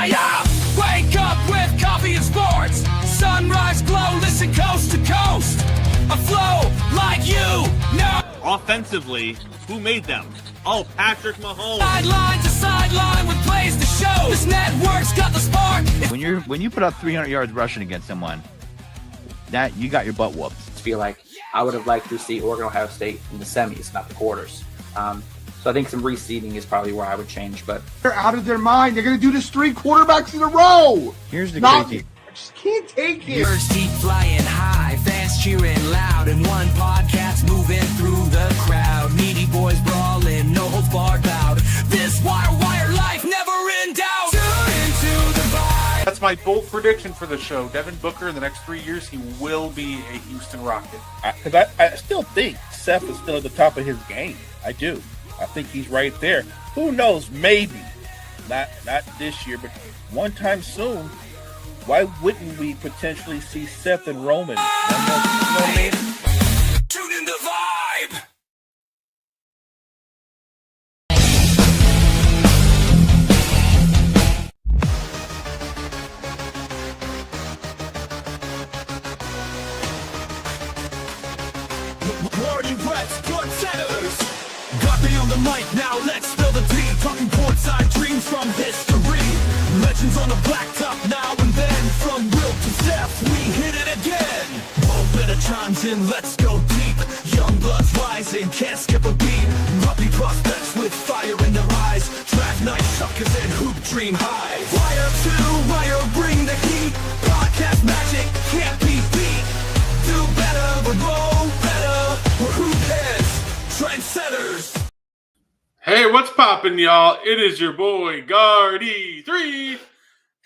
Yeah. Wake up with coffee and sports. Sunrise glow, listen coast to coast. A flow like you know. Offensively, who made them? Oh, Patrick Mahomes. Sideline to sideline with plays to show. This network's got the spark. When you put up 300 yards rushing against someone, that you got your butt whooped. I feel like I would have liked to see Oregon Ohio State in the semis, not the quarters. So I think some reseeding is probably where I would change. But they're out of their mind. They're going to do this 3 quarterbacks in a row. Here's the crazy. I just can't take it. Birds keep flying high, fans cheering loud, and one podcast moving through the crowd. Needy boys brawling, no holds barred bout. This wire life never in doubt. Tune into the vibe. That's my bold prediction for the show. Devin Booker, in the next 3 years, he will be a Houston Rocket. Because I still think Seth is still at the top of his game. I do. I think he's right there. Who knows? Maybe. Not this year, but one time soon. Why wouldn't we potentially see Seth and Roman? Tune in the vibe. Morning Reds, good centers. Got me on the mic, now let's spill the tea. Talking courtside dreams from history. Legends on the blacktop now and then. From Wilt to Steph, we hit it again. Better chimes in, let's go deep. Young bloods rising, can't skip a beat. Ruppy prospects with fire in their eyes. Draft night suckers and hoop dream high. Wire to wire, bring the heat. Podcast magic can't be beat. Do better, but go better. We're who cares? Trendsetters. Hey, what's poppin', y'all? It is your boy, Guardy3,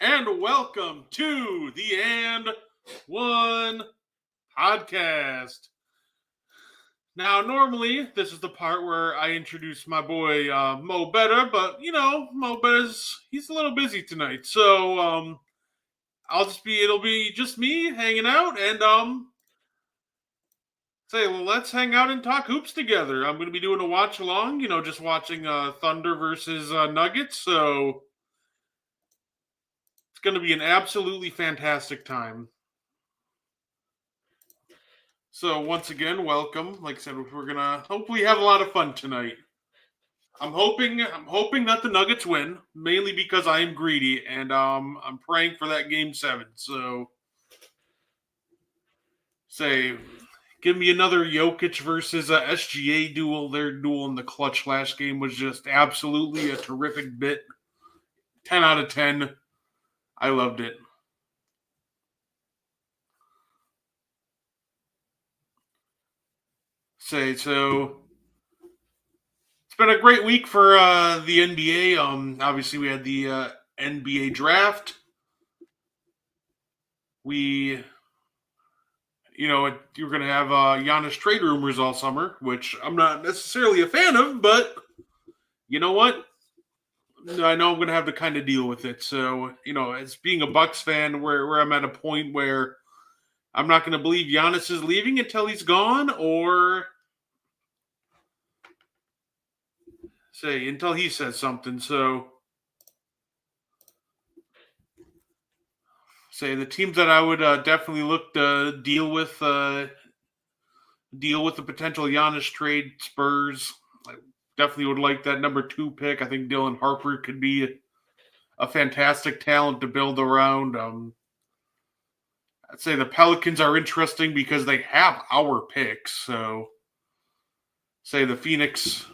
and welcome to the And One Podcast. Now, normally, this is the part where I introduce my boy, Mo Better, but, Mo Better's, he's a little busy tonight, so, it'll be just me hanging out, and, let's hang out and talk hoops together. I'm going to be doing a watch along, just watching Thunder versus Nuggets. So it's going to be an absolutely fantastic time. So once again, welcome. Like I said, we're going to hopefully have a lot of fun tonight. I'm hoping that the Nuggets win, mainly because I am greedy and I'm praying for that game 7. So give me another Jokic versus SGA duel. Their duel in the clutch last game was just absolutely a terrific bit. 10 out of 10. I loved it. So it's been a great week for the NBA. Obviously, we had the NBA draft. You're going to have Giannis trade rumors all summer, which I'm not necessarily a fan of, but you know what? I know I'm going to have to kind of deal with it. So, as being a Bucks fan, where I'm at a point where I'm not going to believe Giannis is leaving until he's gone, or until he says something. So, the teams that I would definitely look to deal with the potential Giannis trade. Spurs, I definitely would like that number 2 pick. I think Dylan Harper could be a fantastic talent to build around. I'd say the Pelicans are interesting because they have our picks. So, the Phoenix.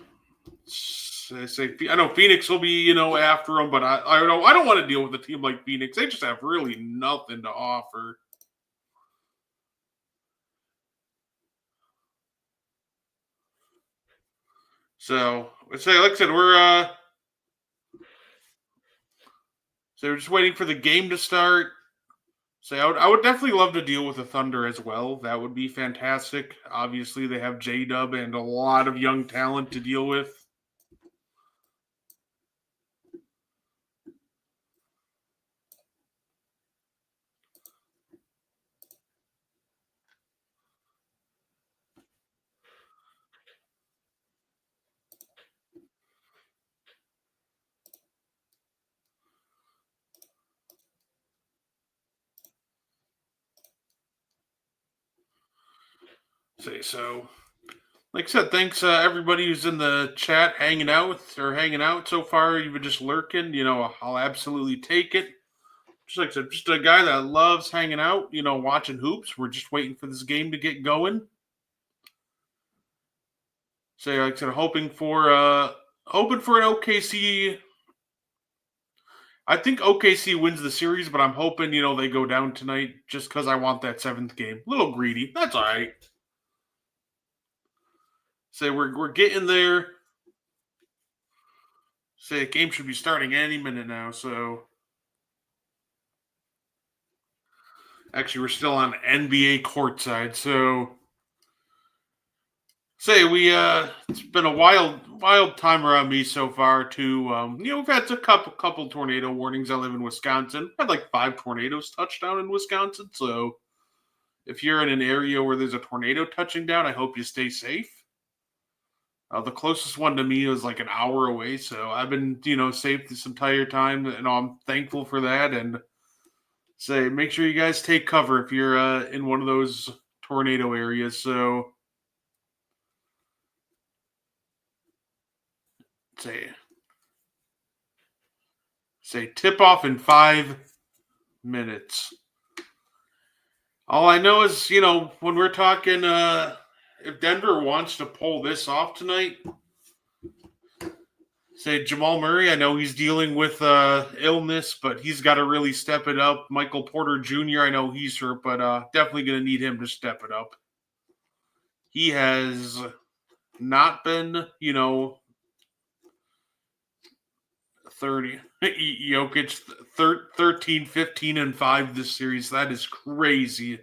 I know Phoenix will be, after them, but I don't want to deal with a team like Phoenix. They just have really nothing to offer. So, like I said, we're just waiting for the game to start. I would definitely love to deal with the Thunder as well. That would be fantastic. Obviously, they have J-Dub and a lot of young talent to deal with. Say so. Like I said, thanks everybody who's in the chat hanging out so far. You've been just lurking. I'll absolutely take it. Just like I said, just a guy that loves hanging out. Watching hoops. We're just waiting for this game to get going. So like I said, hoping for an OKC. I think OKC wins the series, but I'm hoping they go down tonight just because I want that 7th game. A little greedy. That's all right. Say we're getting there. Say the game should be starting any minute now. So actually, we're still on NBA courtside. So say it's been a wild time around me so far too. We've had a couple tornado warnings. I live in Wisconsin. Had like 5 tornadoes touch down in Wisconsin. So if you're in an area where there's a tornado touching down, I hope you stay safe. The closest one to me was like an hour away, so I've been, safe this entire time, and I'm thankful for that. And say, make sure you guys take cover if you're in one of those tornado areas. So, say tip off in 5 minutes. All I know is, when we're talking, if Denver wants to pull this off tonight, say Jamal Murray, I know he's dealing with illness, but he's got to really step it up. Michael Porter Jr., I know he's hurt, but definitely going to need him to step it up. He has not been, 30. Jokic, 13, 15, and 5 this series. That is crazy.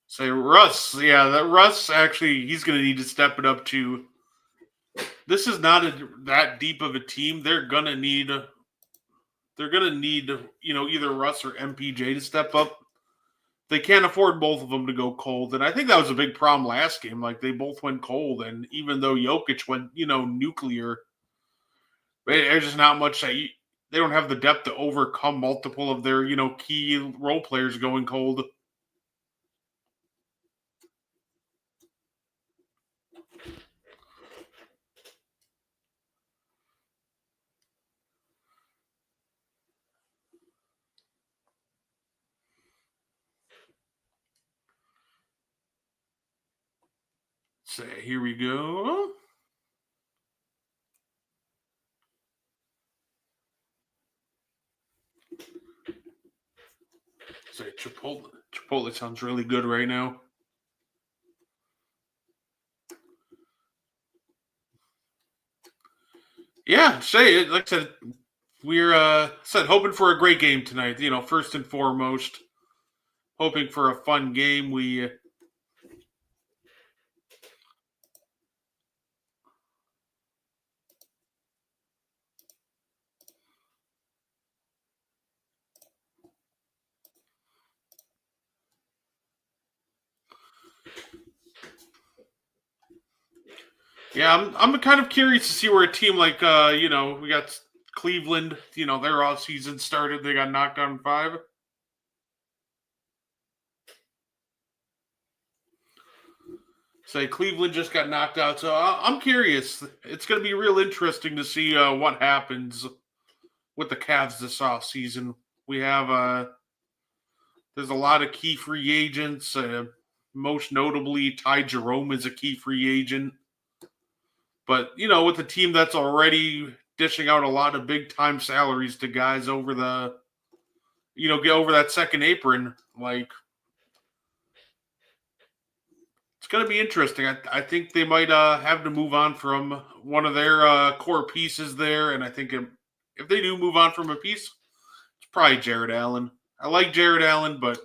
Say Russ, Russ actually he's going to need to step it up too. This is not that deep of a team. They're gonna need, either Russ or MPJ to step up. They can't afford both of them to go cold, and I think that was a big problem last game. Like they both went cold, and even though Jokic went, nuclear, there's just not much that they don't have the depth to overcome multiple of their, key role players going cold. So here we go. Say Chipotle sounds really good right now. Yeah, say it. Like I said, we're hoping for a great game tonight. First and foremost, hoping for a fun game. Yeah, I'm kind of curious to see where a team like we got Cleveland, their off season started. They got knocked out in 5. Say Cleveland just got knocked out, so I'm curious. It's going to be real interesting to see what happens with the Cavs this off season. We have there's a lot of key free agents. Most notably, Ty Jerome is a key free agent. But, with a team that's already dishing out a lot of big-time salaries to guys over the, get over that second apron, like, it's going to be interesting. I think they might have to move on from one of their core pieces there, and I think if they do move on from a piece, it's probably Jared Allen. I like Jared Allen, but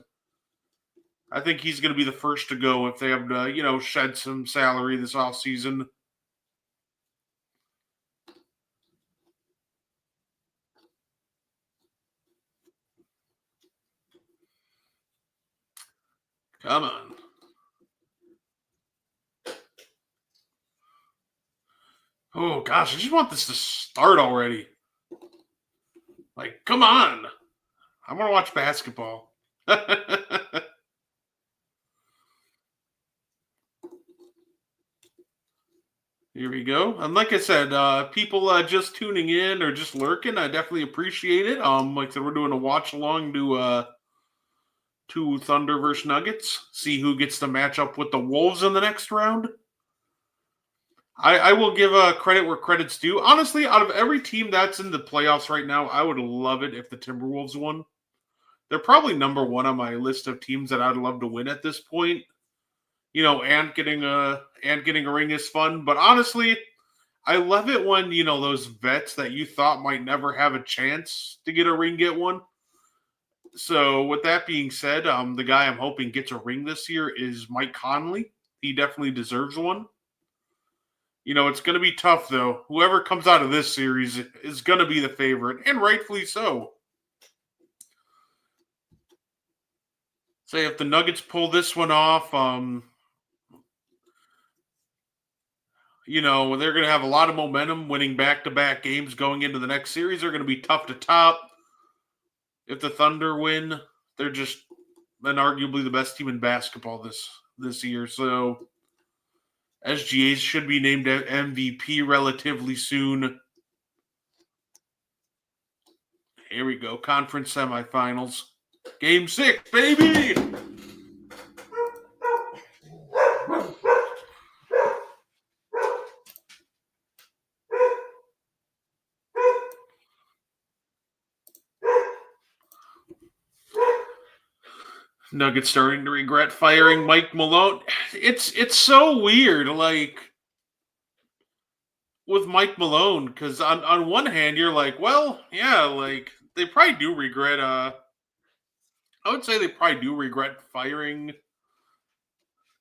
I think he's going to be the first to go if they have to, shed some salary this offseason. Come on. Oh, gosh, I just want this to start already. Like, come on. I want to watch basketball. Here we go. And like I said, people just tuning in or just lurking, I definitely appreciate it. Like I said, we're doing a watch along to Thunder versus Nuggets. See who gets to match up with the Wolves in the next round. I will give credit where credit's due. Honestly, out of every team that's in the playoffs right now, I would love it if the Timberwolves won. They're probably number one on my list of teams that I'd love to win at this point. You know, and getting a ring is fun. But honestly, I love it when, you know, those vets that you thought might never have a chance to get a ring get one. So with that being said, the guy I'm hoping gets a ring this year is Mike Conley. He definitely deserves one. You know, it's going to be tough, though. Whoever comes out of this series is going to be the favorite, and rightfully so. Say if the Nuggets pull this one off, you know, they're going to have a lot of momentum winning back-to-back games going into the next series. They're going to be tough to top. If the Thunder win, they're just then arguably the best team in basketball this year. So SGAs should be named MVP relatively soon. Here we go. Conference semifinals. Game 6, baby! Nuggets starting to regret firing Mike Malone. It's so weird, like, with Mike Malone, because on one hand, you're like, well, yeah, like, they probably do regret, I would say they probably do regret firing,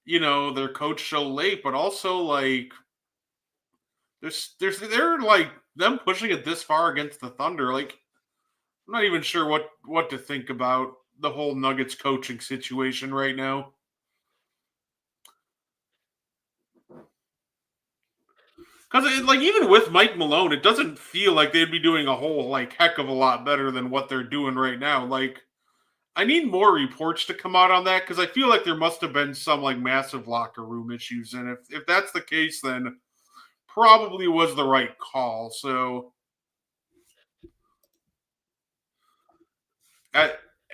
you know, their coach so late, but also, like, they're, like, them pushing it this far against the Thunder, like, I'm not even sure what to think about the whole Nuggets coaching situation right now. Because, like, even with Mike Malone, it doesn't feel like they'd be doing a whole, like, heck of a lot better than what they're doing right now. Like, I need more reports to come out on that, because I feel like there must have been some, like, massive locker room issues. And if that's the case, then probably was the right call. So,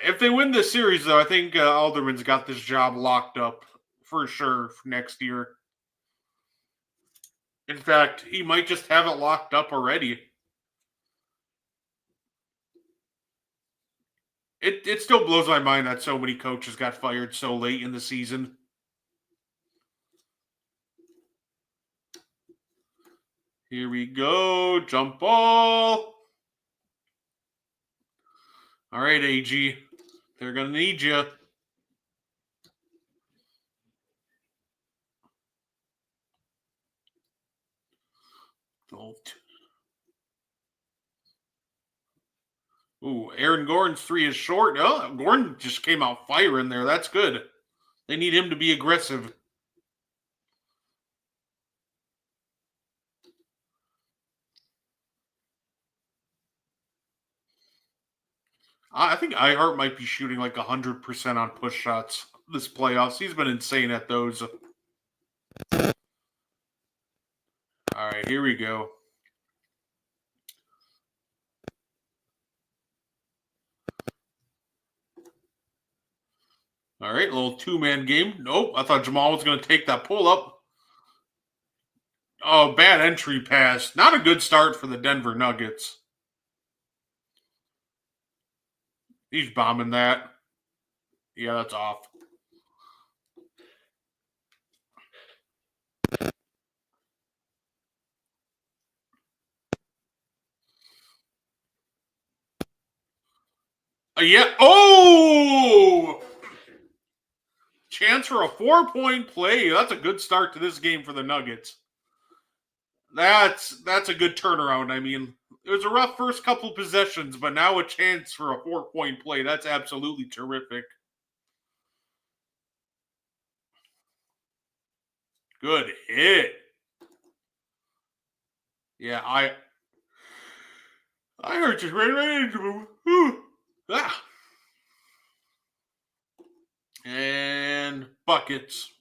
if they win this series, though, I think Alderman's got this job locked up for sure for next year. In fact, he might just have it locked up already. It still blows my mind that so many coaches got fired so late in the season. Here we go. Jump ball. All right, AG. They're going to need you. Ooh, Aaron Gordon's 3 is short. Oh, Gordon just came out firing there. That's good. They need him to be aggressive. I think Ihart might be shooting like 100% on push shots this playoffs. He's been insane at those. All right, here we go. All right, a little two-man game. Nope, I thought Jamal was going to take that pull-up. Oh, bad entry pass. Not a good start for the Denver Nuggets. He's bombing that. Yeah, that's off. Yeah. Oh! Chance for a 4-point play. That's a good start to this game for the Nuggets. That's a good turnaround. I mean, it was a rough first couple possessions, but now a chance for a 4-point play. That's absolutely terrific. Good hit. Yeah, I heard just right into him. Ah. buckets.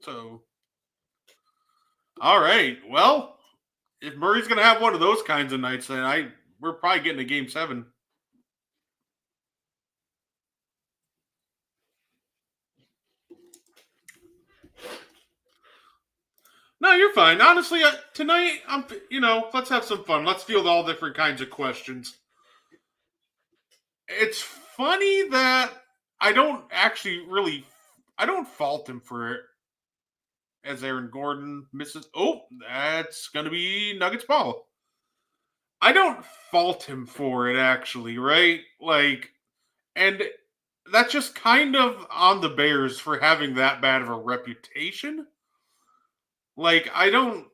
So, all right. Well, if Murray's going to have one of those kinds of nights, then we're probably getting a Game 7. No, you're fine. Honestly, tonight, let's have some fun. Let's field all different kinds of questions. It's funny that I don't fault him for it. As Aaron Gordon misses. Oh, that's going to be Nuggets ball. I don't fault him for it, actually, right? And that's just kind of on the Bears for having that bad of a reputation. I don't.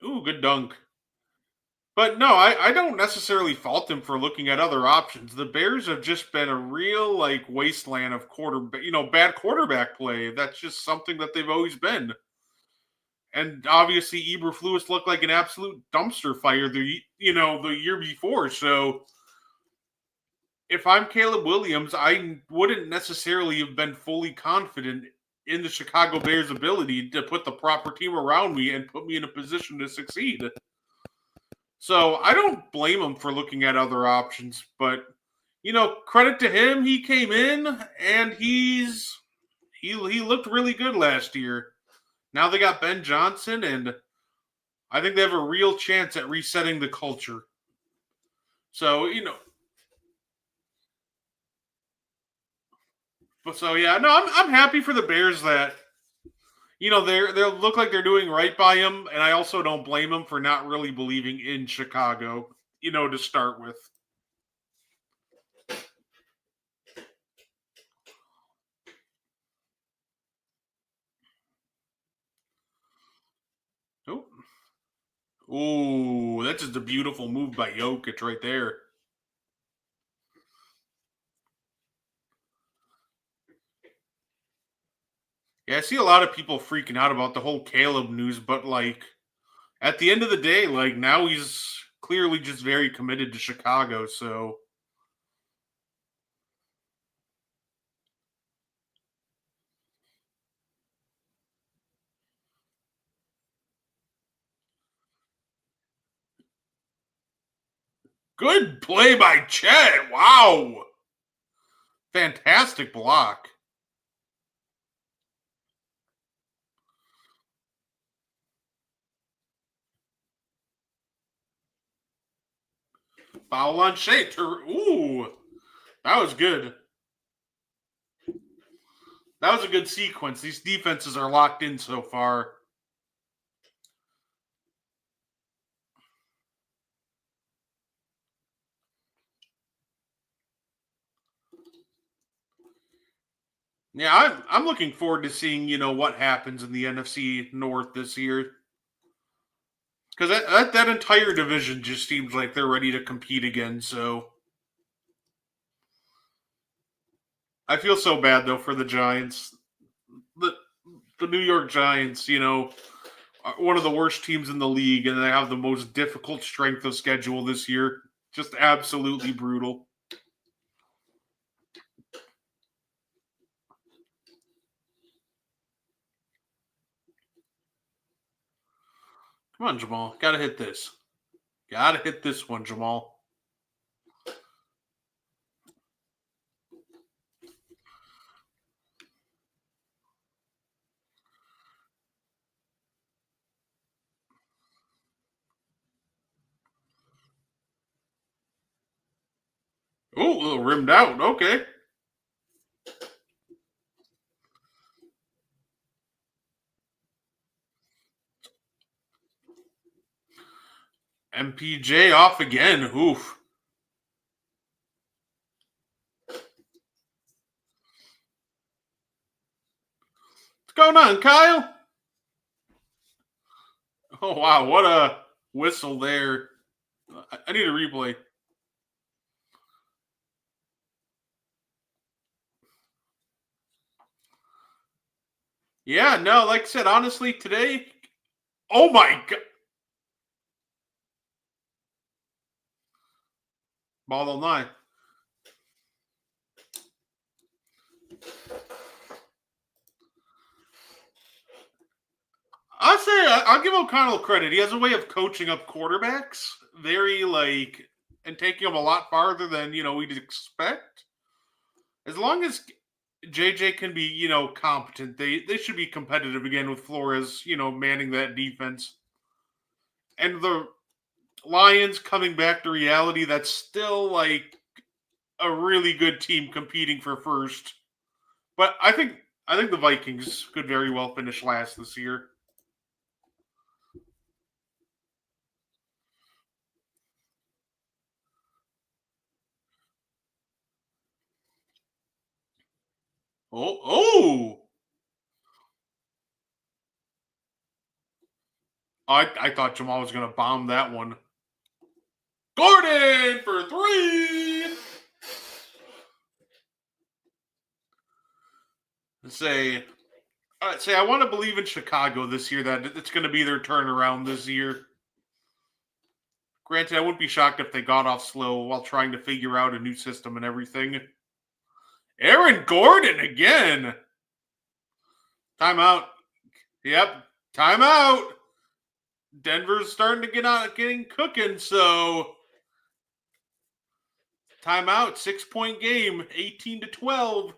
Ooh, good dunk. But no, I don't necessarily fault him for looking at other options. The Bears have just been a real wasteland of bad quarterback play. That's just something that they've always been. And obviously, Eberflus looked like an absolute dumpster fire the year before. So if I'm Caleb Williams, I wouldn't necessarily have been fully confident in the Chicago Bears' ability to put the proper team around me and put me in a position to succeed. So I don't blame him for looking at other options, but credit to him, he came in and he looked really good last year. Now they got Ben Johnson, and I think they have a real chance at resetting the culture. So I'm happy for the Bears that they look like they're doing right by him, and I also don't blame him for not really believing in Chicago, to start with. Oh, ooh, that's just a beautiful move by Jokic right there. Yeah, I see a lot of people freaking out about the whole Caleb news, but at the end of the day, now he's clearly just very committed to Chicago, so good play by Chet. Wow. Fantastic block. Foul on Shea. Ooh, that was good. That was a good sequence. These defenses are locked in so far. Yeah, I'm looking forward to seeing, what happens in the NFC North this year. Because that entire division just seems like they're ready to compete again, so I feel so bad, though, for the Giants. The New York Giants, are one of the worst teams in the league, and they have the most difficult strength of schedule this year. Just absolutely brutal. Come on, Jamal. Gotta hit this. Gotta hit this one, Jamal. Oh, a little rimmed out. Okay. MPJ off again. Oof. What's going on, Kyle? Oh, wow. What a whistle there. I need a replay. Yeah, no, like I said, honestly, today, oh my God. Ball online. I'll give O'Connell credit. He has a way of coaching up quarterbacks, very and taking them a lot farther than we'd expect. As long as JJ can be competent, they should be competitive again with Flores manning that defense, and the Lions coming back to reality. That's still a really good team competing for first. But I think the Vikings could very well finish last this year. Oh! I thought Jamal was going to bomb that one. Gordon for 3! Say I want to believe in Chicago this year that it's going to be their turnaround this year. Granted, I wouldn't be shocked if they got off slow while trying to figure out a new system and everything. Aaron Gordon again. Timeout. Yep, timeout. Denver's starting to getting cooking, so timeout, 6-point game, 18-12.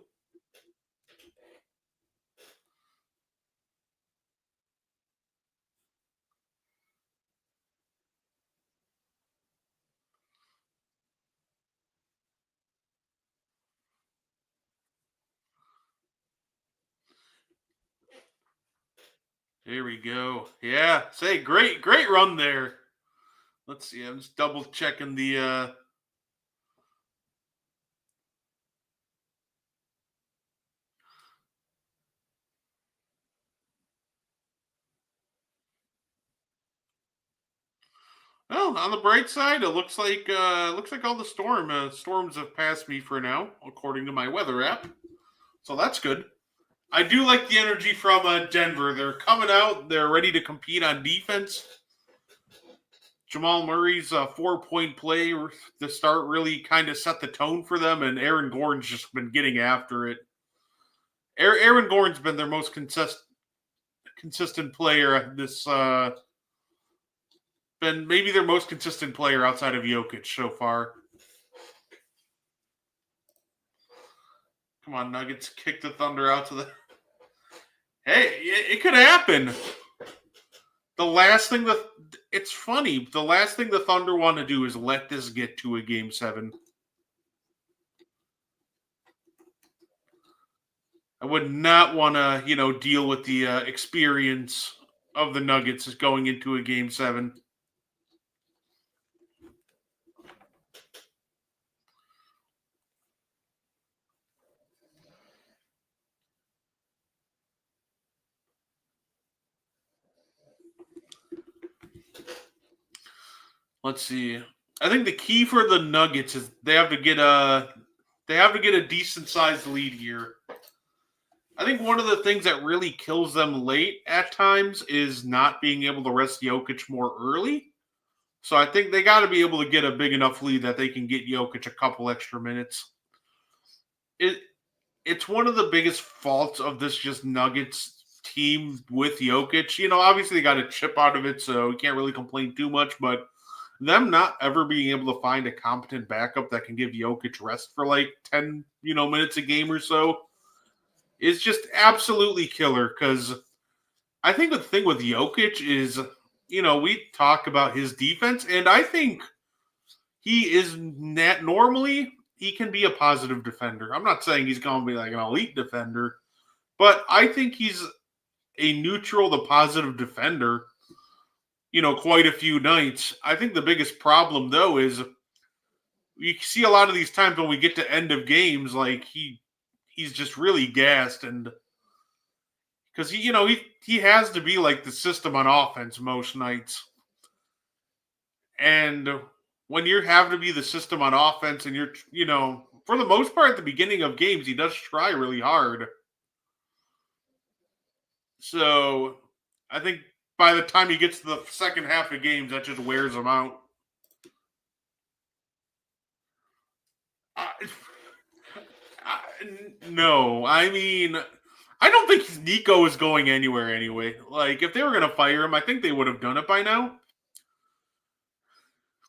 Here we go. Yeah, great run there. Let's see, I'm just double checking the Well, on the bright side, it looks like all the storms have passed me for now, according to my weather app. So that's good. I do like the energy from Denver. They're coming out. They're ready to compete on defense. Jamal Murray's 4-point play to start really kind of set the tone for them, and Aaron Gordon's just been getting after it. Aaron Gordon's been their most consistent player this been maybe their most consistent player outside of Jokic so far. Come on, Nuggets, kick the Thunder out to the... Hey, it could happen. It's funny. The last thing the Thunder want to do is let this get to a Game 7. I would not want to, deal with the experience of the Nuggets going into a Game 7. Let's see. I think the key for the Nuggets is they have to get a decent sized lead here. I think one of the things that really kills them late at times is not being able to rest Jokic more early. So I think they got to be able to get a big enough lead that they can get Jokic a couple extra minutes. It's one of the biggest faults of this just Nuggets team with Jokic. Obviously they got a chip out of it, so you can't really complain too much, but them not ever being able to find a competent backup that can give Jokic rest for 10, minutes a game or so is just absolutely killer. Because I think the thing with Jokic is, we talk about his defense, and I think he is normally he can be a positive defender. I'm not saying he's going to be an elite defender, but I think he's a neutral to positive defender. Quite a few nights. I think the biggest problem, though, is you see a lot of these times when we get to end of games, he's just really gassed, and because he has to be the system on offense most nights, and when you're having to be the system on offense, and you're for the most part at the beginning of games, he does try really hard. So I think by the time he gets to the second half of games, that just wears him out. No, I I don't think Nico is going anywhere anyway. Like, if they were going to fire him, I think they would have done it by now.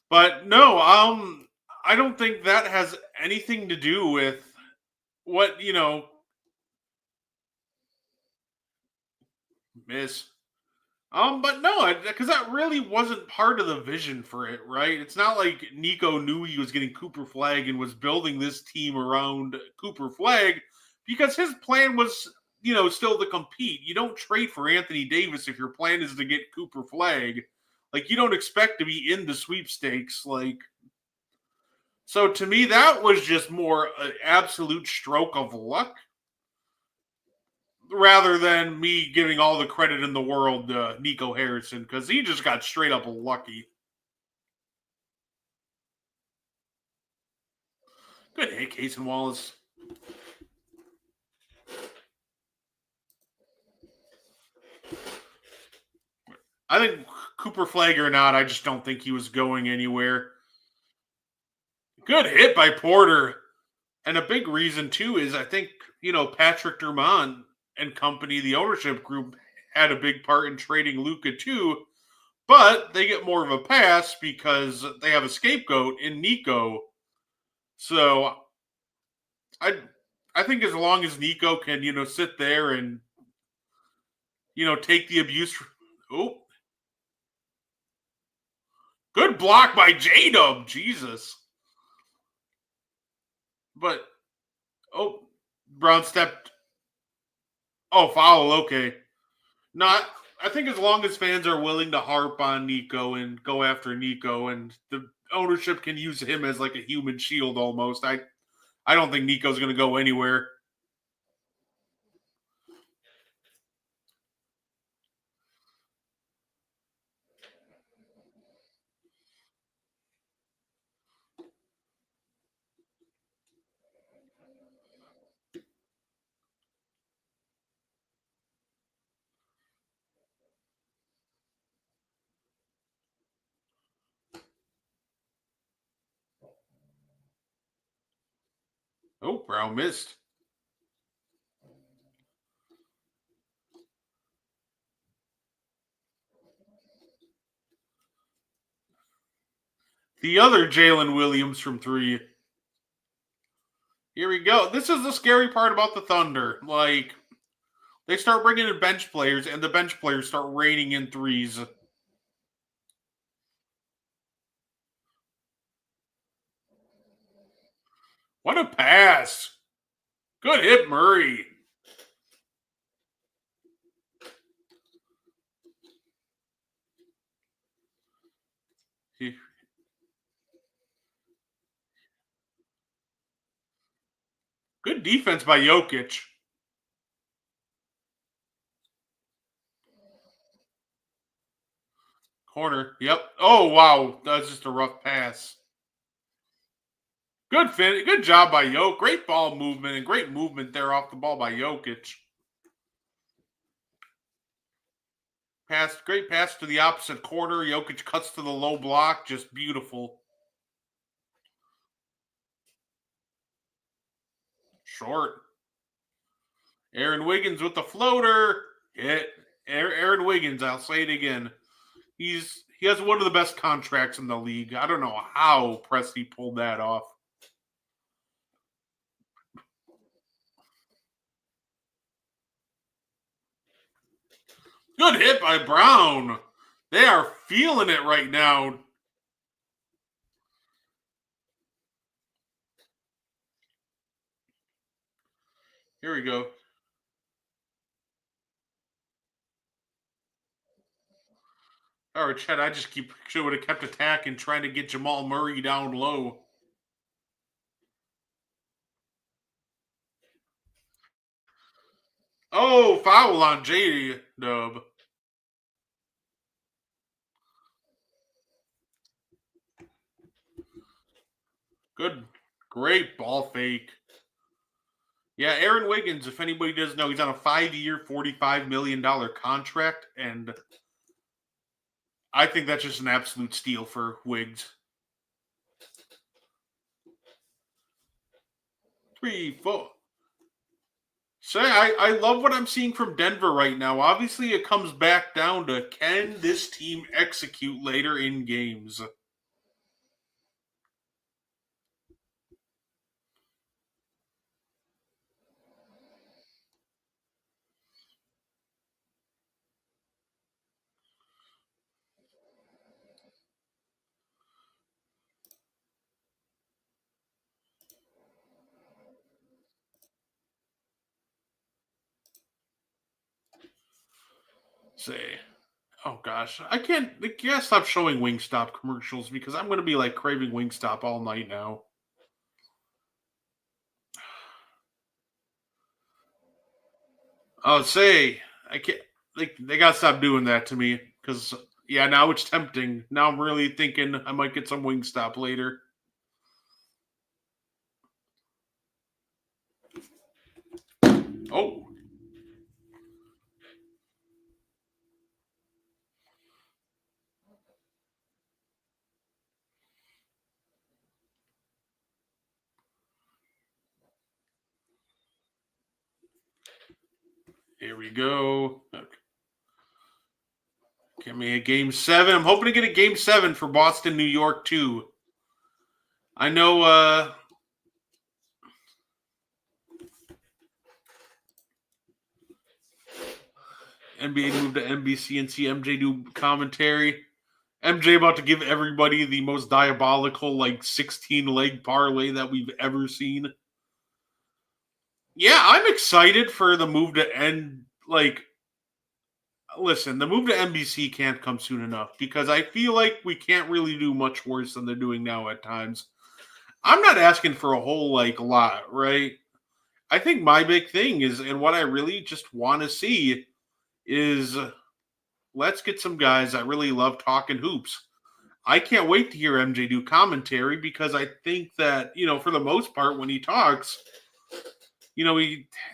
But no, I don't think that has anything to do with what, miss. But no, because that really wasn't part of the vision for it, right? It's not like Nico knew he was getting Cooper Flag and was building this team around Cooper Flag, because his plan was, still to compete. You don't trade for Anthony Davis if your plan is to get Cooper Flag. Like, you don't expect to be in the sweepstakes. Like, so to me, that was just more an absolute stroke of luck, rather than me giving all the credit in the world to Nico Harrison, because he just got straight up lucky. Good hit, Cason Wallace. I think Cooper Flag or not, I just don't think he was going anywhere. Good hit by Porter. And a big reason, too, is I think, Patrick Drummond and company, the ownership group, had a big part in trading Luka too, but they get more of a pass because they have a scapegoat in Nico. So I think as long as Nico can, sit there and, take the abuse. Oh, good block by J-Dub. Jesus. But, Brown stepped. Oh, foul. Okay. Not. I think as long as fans are willing to harp on Nico and go after Nico, and the ownership can use him as like a human shield almost, I don't think Nico's going to go anywhere. Oh, Brown missed. The other Jalen Williams from 3. Here we go. This is the scary part about the Thunder. Like, they start bringing in bench players, and the bench players start raining in threes. What a pass. Good hit, Murray. Good defense by Jokic. Corner. Yep. Oh, wow. That's just a rough pass. Good fit. Good job by Jokic. Great ball movement and great movement there off the ball by Jokic. Great pass to the opposite corner. Jokic cuts to the low block. Just beautiful. Short. Aaron Wiggins with the floater. Hit. Aaron Wiggins, I'll say it again. He has one of the best contracts in the league. I don't know how Presti pulled that off. Good hit by Brown. They are feeling it right now. Here we go. All right, Chad, should have kept attacking, trying to get Jamal Murray down low. Oh, foul on J-Dub. Good, great ball fake. Yeah, Aaron Wiggins, if anybody doesn't know, he's on a 5-year, $45 million contract, and I think that's just an absolute steal for Wiggs. 3, 4. So I love what I'm seeing from Denver right now. Obviously, it comes back down to can this team execute later in games? Say, oh gosh, I can't stop showing Wingstop commercials because I'm going to be like craving Wingstop all night now. Oh, say, I can't. They gotta stop doing that to me because yeah, now it's tempting. Now I'm really thinking I might get some Wingstop later. Oh, here we go. Okay. Give me a game 7. I'm hoping to get a game 7 for Boston, New York too. I know NBA moved to NBC and see MJ do commentary. MJ about to give everybody the most diabolical, like 16 leg parlay that we've ever seen. Yeah, I'm excited for the move to end. Like, listen, the move to NBC can't come soon enough because I feel like we can't really do much worse than they're doing now at times. I'm not asking for a whole like lot, right? I think my big thing is, and what I really just want to see is let's get some guys that really love talking hoops. I can't wait to hear MJ do commentary because I think that, for the most part, when he talks, he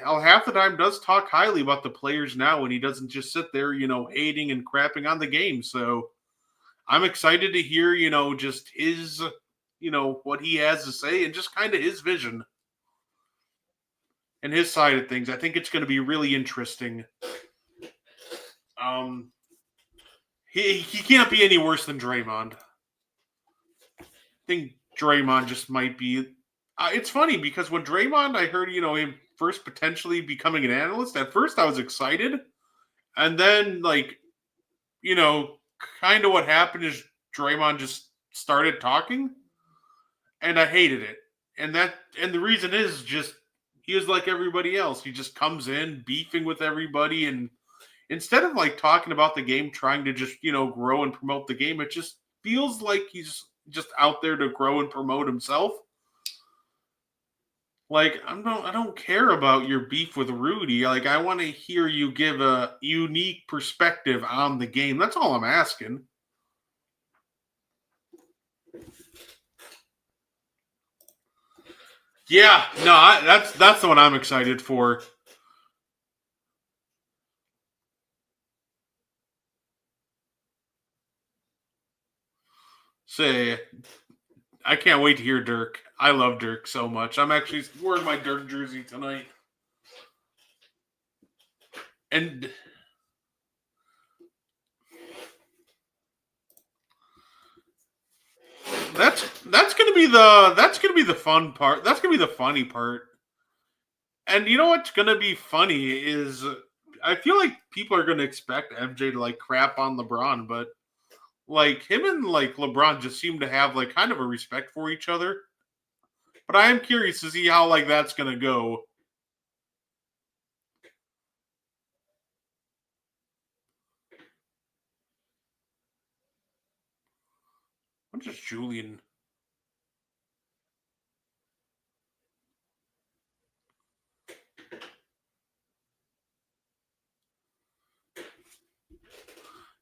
half the time does talk highly about the players now and he doesn't just sit there, hating and crapping on the game. So I'm excited to hear, just his, what he has to say and just kind of his vision and his side of things. I think it's going to be really interesting. He can't be any worse than Draymond. I think Draymond just might be. It's funny because when Draymond, I heard him first potentially becoming an analyst. At first, I was excited, and then kind of what happened is Draymond just started talking, and I hated it. And the reason is just he is like everybody else. He just comes in beefing with everybody and instead of like talking about the game, trying to just, grow and promote the game, it just feels like he's just out there to grow and promote himself. Like, I don't care about your beef with Rudy. Like, I want to hear you give a unique perspective on the game. That's all I'm asking. Yeah, no, that's the one I'm excited for. Say, I can't wait to hear Dirk. I love Dirk so much. I'm actually wearing my Dirk jersey tonight. And that's gonna be the fun part. That's gonna be the funny part. And you know what's gonna be funny is I feel like people are gonna expect MJ to like crap on LeBron, but like him and like LeBron just seem to have like kind of a respect for each other. But I am curious to see how like that's gonna go. What is Julian?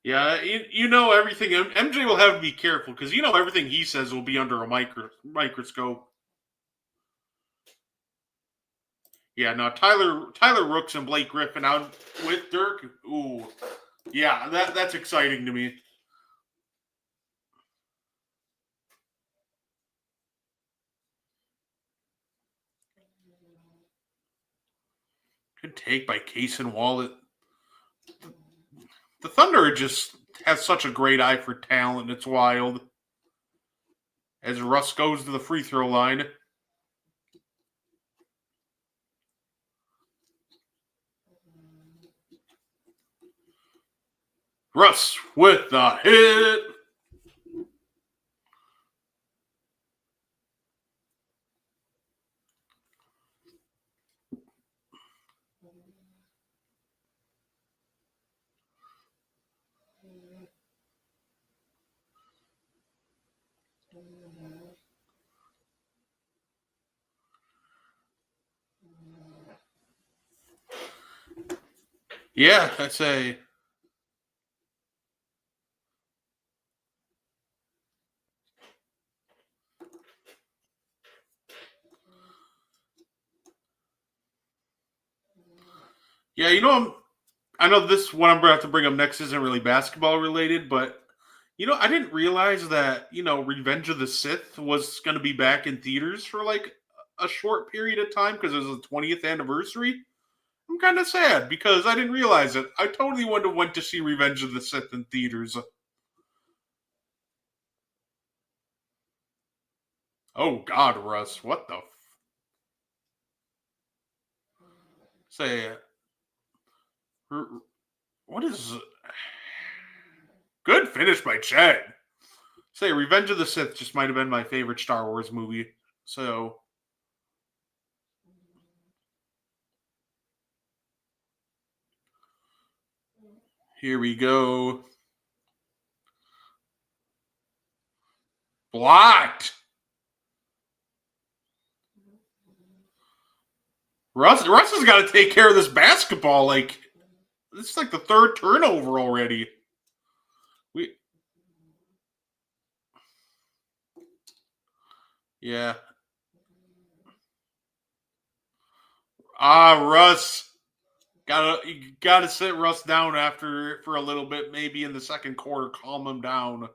Yeah, you know everything. MJ will have to be careful because everything he says will be under a microscope. Yeah, no, Tyler Rooks and Blake Griffin out with Dirk. Ooh, yeah, that's exciting to me. Good take by Case and Wallet. The Thunder just has such a great eye for talent. It's wild. As Russ goes to the free throw line. Russ with the hit. Yeah, I'd say. Yeah, I know this what I'm about to bring up next isn't really basketball related, but I didn't realize that Revenge of the Sith was going to be back in theaters for like a short period of time because it was the 20th anniversary. I'm kind of sad because I didn't realize it. I totally would have went to see Revenge of the Sith in theaters. Oh God, Russ, what the? Say, what is? Good finish by Chad. Say, Revenge of the Sith just might have been my favorite Star Wars movie. So. Here we go. Blocked. Russ has got to take care of this basketball. Like, this is like the third turnover already. Yeah. Russ. You gotta sit Russ down for a little bit, maybe in the second quarter, calm him down.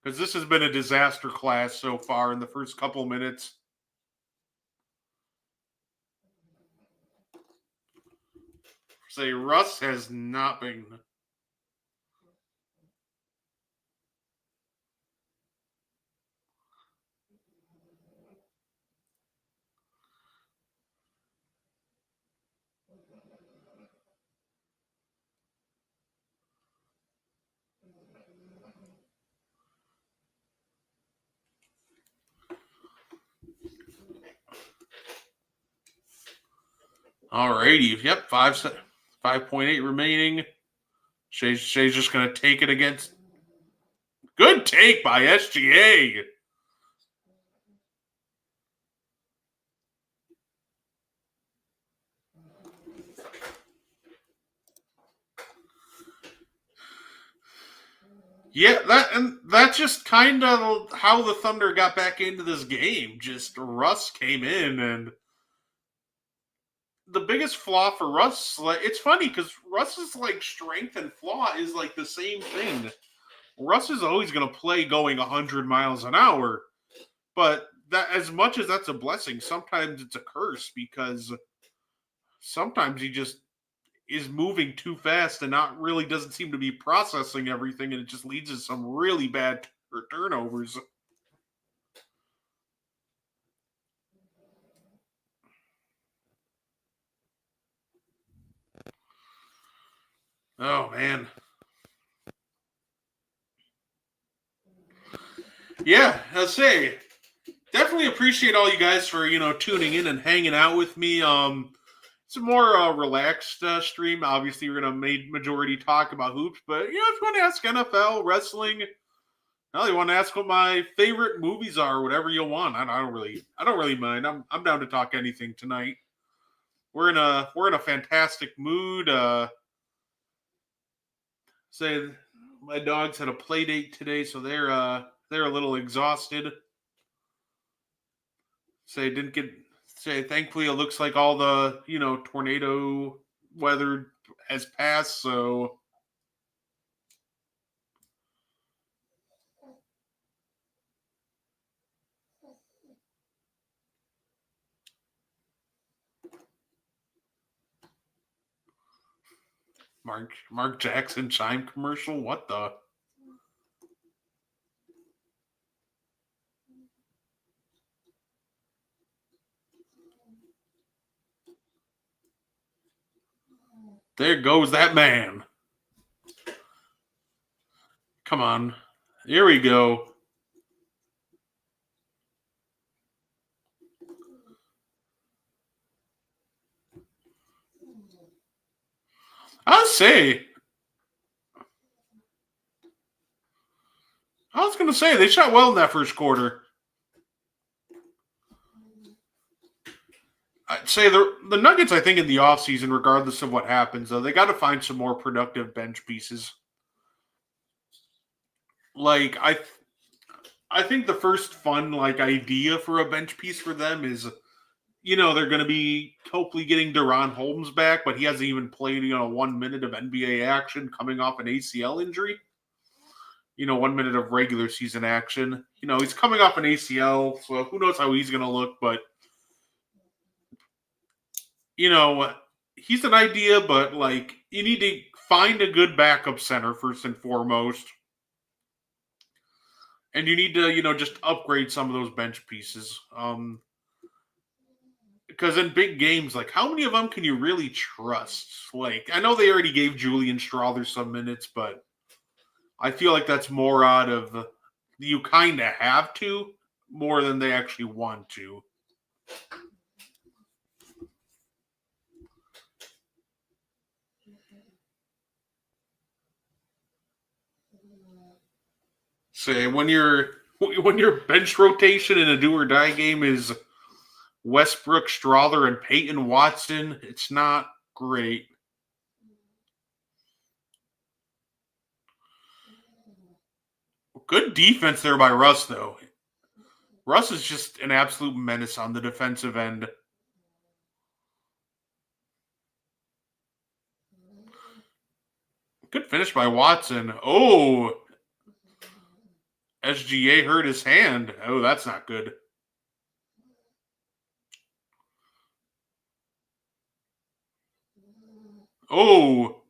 Because this has been a disaster class so far in the first couple minutes. Say Russ has not been. Alrighty. Yep, 5.8 remaining. Shay's just going to take it against. Good take by SGA. Yeah, that's just kind of how the Thunder got back into this game. Just Russ came in, and the biggest flaw for Russ, it's funny because Russ's like strength and flaw is like the same thing. Russ is always going to play going 100 miles an hour, but that as much as that's a blessing, sometimes it's a curse because sometimes he just is moving too fast and not really doesn't seem to be processing everything, and it just leads to some really bad turnovers. Oh man. Yeah, I'll say definitely appreciate all you guys for tuning in and hanging out with me. It's a more relaxed stream. Obviously, we're gonna majority talk about hoops, but if you want to ask NFL, wrestling, you want to ask what my favorite movies are, whatever you want. I don't really mind. I'm down to talk anything tonight. We're in a fantastic mood. Say my dogs had a play date today, so they're a little exhausted. Thankfully it looks like all the tornado weather has passed, so Mark Jackson chime commercial. What the? There goes that man. Come on. Here we go. I was going to say, they shot well in that first quarter. I'd say the Nuggets, I think, in the offseason, regardless of what happens, though, they got to find some more productive bench pieces. Like, I think the first fun, idea for a bench piece for them is, they're going to be hopefully getting Deron Holmes back, but he hasn't even played, 1 minute of NBA action coming off an ACL injury. 1 minute of regular season action. He's coming off an ACL, so who knows how he's going to look, but he's an idea, but you need to find a good backup center first and foremost. And you need to, just upgrade some of those bench pieces. Because in big games, how many of them can you really trust? I know they already gave Julian Strawther some minutes, but I feel like that's more out of you kind of have to more than they actually want to. Say when your bench rotation in a do or die game is Westbrook, Strawther, and Peyton Watson, it's not great. Good defense there by Russ, though. Russ is just an absolute menace on the defensive end. Good finish by Watson. Oh, SGA hurt his hand. Oh, that's not good. Oh.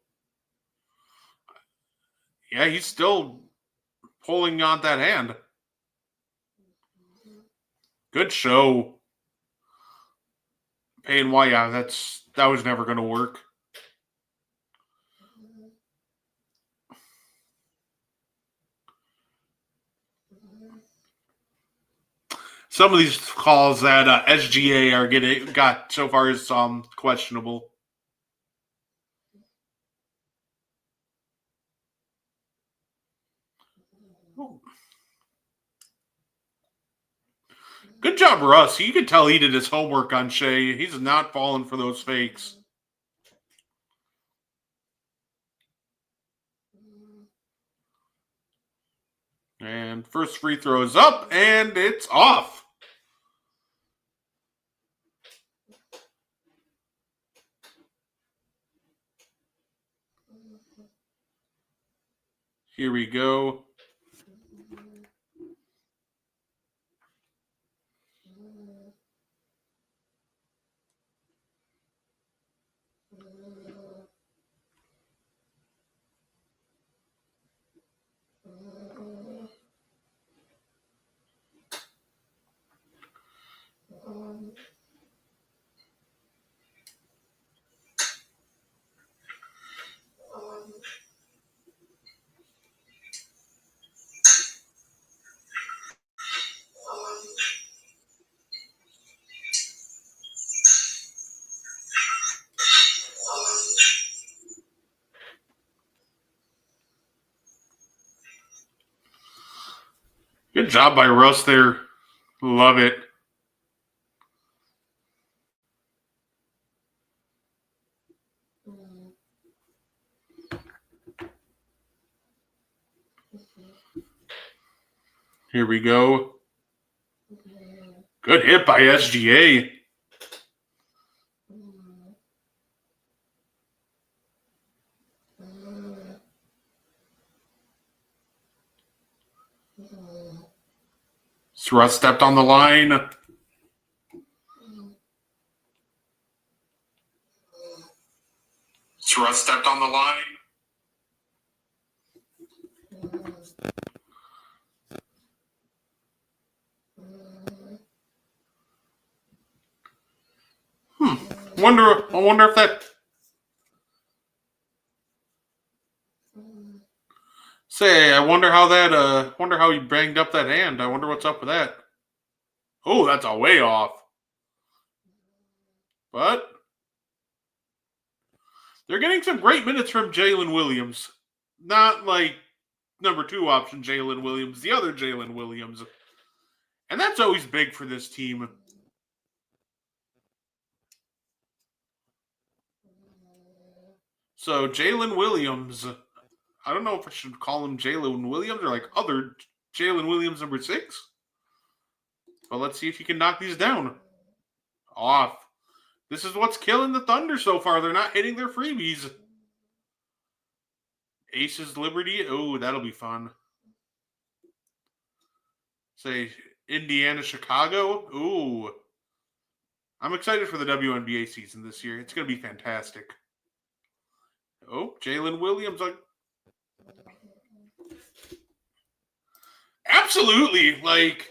Yeah, he's still pulling on that hand. Good show. Payne, why? Yeah, that was never going to work. Some of these calls that SGA are got so far is questionable. Good job, Russ. You can tell he did his homework on Shea. He's not falling for those fakes. And first free throw is up, and it's off. Here we go. Good job by Russ there. Love it. Here we go. Good hit by SGA. Russ stepped on the line. Trust stepped on the line. I wonder if that. Say, I wonder how that. Wonder how he banged up that hand. I wonder what's up with that. Oh, that's a way off. But they're getting some great minutes from Jalen Williams. Not like number 2 option Jalen Williams, the other Jalen Williams. And that's always big for this team. So Jalen Williams, I don't know if I should call him Jalen Williams or like other Jalen Williams number 6. But let's see if he can knock these down. Off. This is what's killing the Thunder so far. They're not hitting their freebies. Aces Liberty. Oh, that'll be fun. Say Indiana Chicago. Ooh. I'm excited for the WNBA season this year. It's going to be fantastic. Oh, Jalen Williams. Absolutely. Like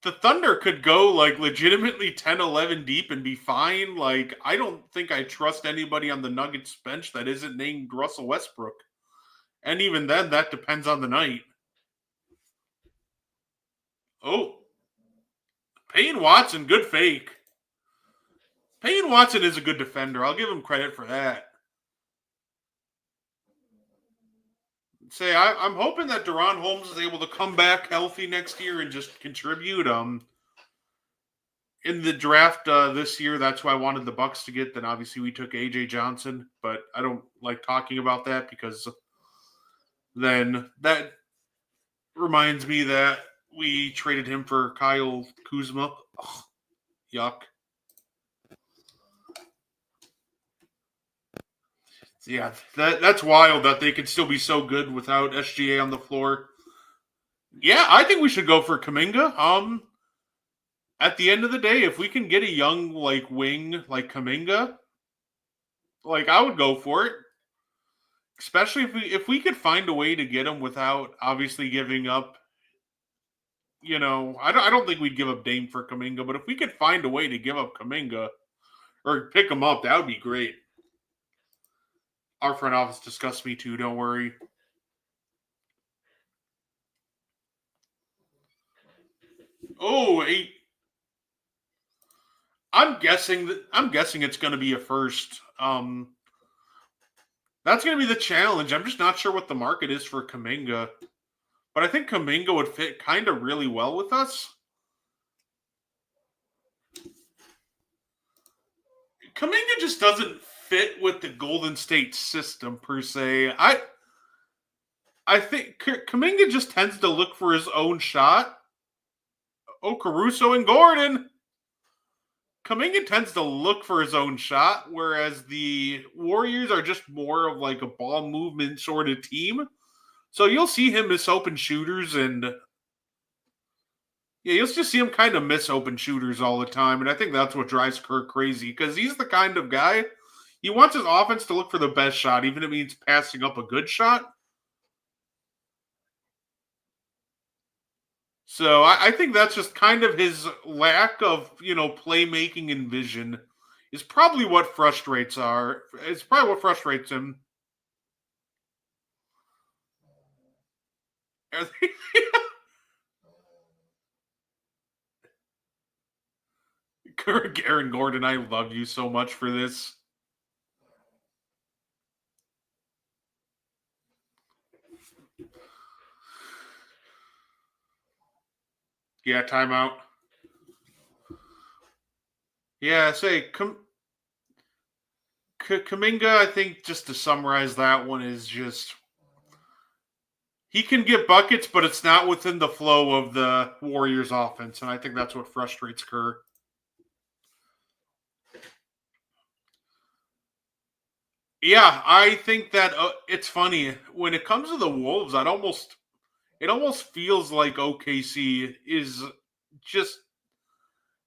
the Thunder could go like legitimately 10-11 deep and be fine. Like, I don't think I trust anybody on the Nuggets bench that isn't named Russell Westbrook. And even then, that depends on the night. Oh. Payne Watson, good fake. Payne Watson is a good defender. I'll give him credit for that. Say, I'm hoping that Deron Holmes is able to come back healthy next year and just contribute. In the draft this year, that's why I wanted the Bucks to get. Then obviously we took AJ Johnson, but I don't like talking about that because then that reminds me that we traded him for Kyle Kuzma. Ugh, yuck. Yeah, that's wild that they could still be so good without SGA on the floor. Yeah, I think we should go for Kuminga. At the end of the day, if we can get a young like wing like Kuminga, like I would go for it. Especially if we could find a way to get him without obviously giving up. You know, I don't think we'd give up Dame for Kuminga, but if we could find a way to give up Kuminga or pick him up, that would be great. Our front office discussed me too, don't worry. Oh, 8. I'm guessing it's going to be a first. That's going to be the challenge. I'm just not sure what the market is for Kuminga. But I think Kuminga would fit kind of really well with us. Kuminga just doesn't fit with the Golden State system per se. I think Kuminga just tends to look for his own shot. Oh, Caruso and Gordon. Kuminga tends to look for his own shot, whereas the Warriors are just more of like a ball movement sort of team. So you'll see him miss open shooters and yeah, you'll just see him kind of miss open shooters all the time. And I think that's what drives Kirk crazy because he's the kind of guy, he wants his offense to look for the best shot, even if it means passing up a good shot. So I think that's just kind of his lack of, playmaking and vision is probably what frustrates It's probably what frustrates him. Aaron Gordon, I love you so much for this. Yeah, timeout. Yeah, say Kuminga, I think just to summarize that one is just he can get buckets, but it's not within the flow of the Warriors offense, and I think that's what frustrates Kerr. Yeah, I think that it's funny when it comes to the Wolves. It almost feels like OKC is just.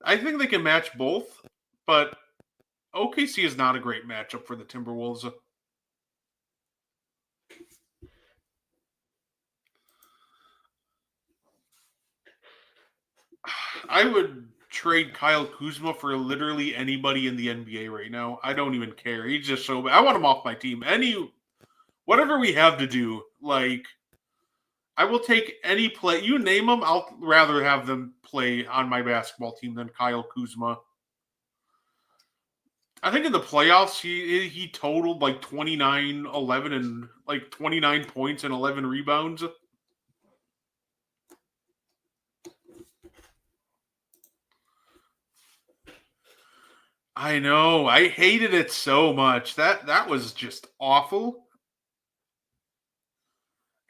I think they can match both, but OKC is not a great matchup for the Timberwolves. I would trade Kyle Kuzma for literally anybody in the NBA right now. I don't even care. He's just so bad. I want him off my team. Whatever we have to do, like, I will take any play. You name them, I'll rather have them play on my basketball team than Kyle Kuzma. I think in the playoffs, he totaled like 29, 11, and like 29 points and 11 rebounds. I know. I hated it so much. That was just awful.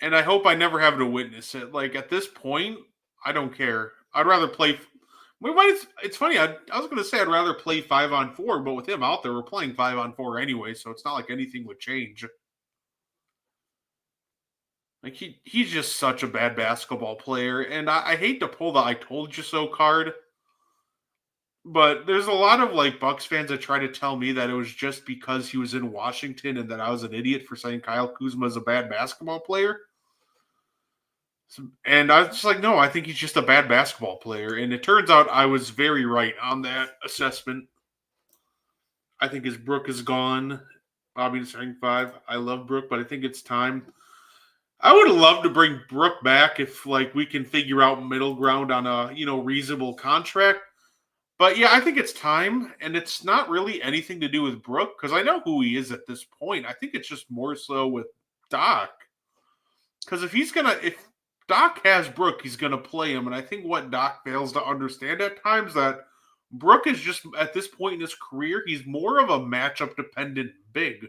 And I hope I never have to witness it. Like, at this point, I don't care. I'd rather play. It's funny. I was going to say I'd rather play 5-on-4, but with him out there, we're playing 5-on-4 anyway, so it's not like anything would change. Like, he's just such a bad basketball player. And I hate to pull the I told you so card. But there's a lot of like Bucks fans that try to tell me that it was just because he was in Washington and that I was an idiot for saying Kyle Kuzma is a bad basketball player. And I was just like, no, I think he's just a bad basketball player. And it turns out I was very right on that assessment. I think his Brook is gone. Bobby starting 5. I love Brook, but I think it's time. I would love to bring Brook back if like we can figure out middle ground on a reasonable contract. But yeah, I think it's time, and it's not really anything to do with Brook, because I know who he is at this point. I think it's just more so with Doc. Because if Doc has Brook, he's gonna play him, and I think what Doc fails to understand at times that Brook is just at this point in his career, he's more of a matchup dependent big.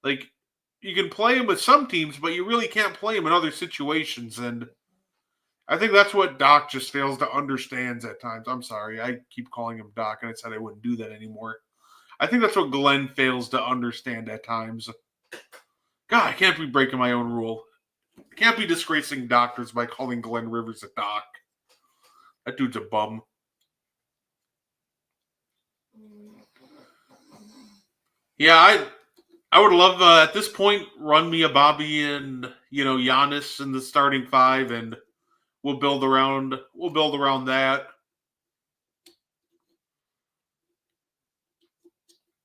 Like, you can play him with some teams, but you really can't play him in other situations, and I think that's what Doc just fails to understand at times. I'm sorry. I keep calling him Doc, and I said I wouldn't do that anymore. I think that's what Glenn fails to understand at times. God, I can't be breaking my own rule. I can't be disgracing doctors by calling Glenn Rivers a doc. That dude's a bum. Yeah, I would love, at this point, run me a Bobby and, Giannis in the starting 5, and we'll build around that.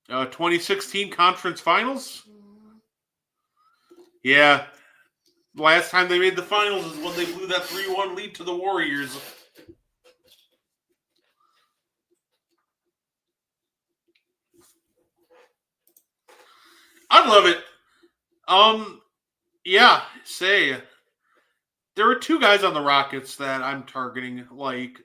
2016 conference finals. Yeah. Last time they made the finals is when they blew that 3-1 lead to the Warriors. I love it. Yeah, there are 2 guys on the Rockets that I'm targeting, like,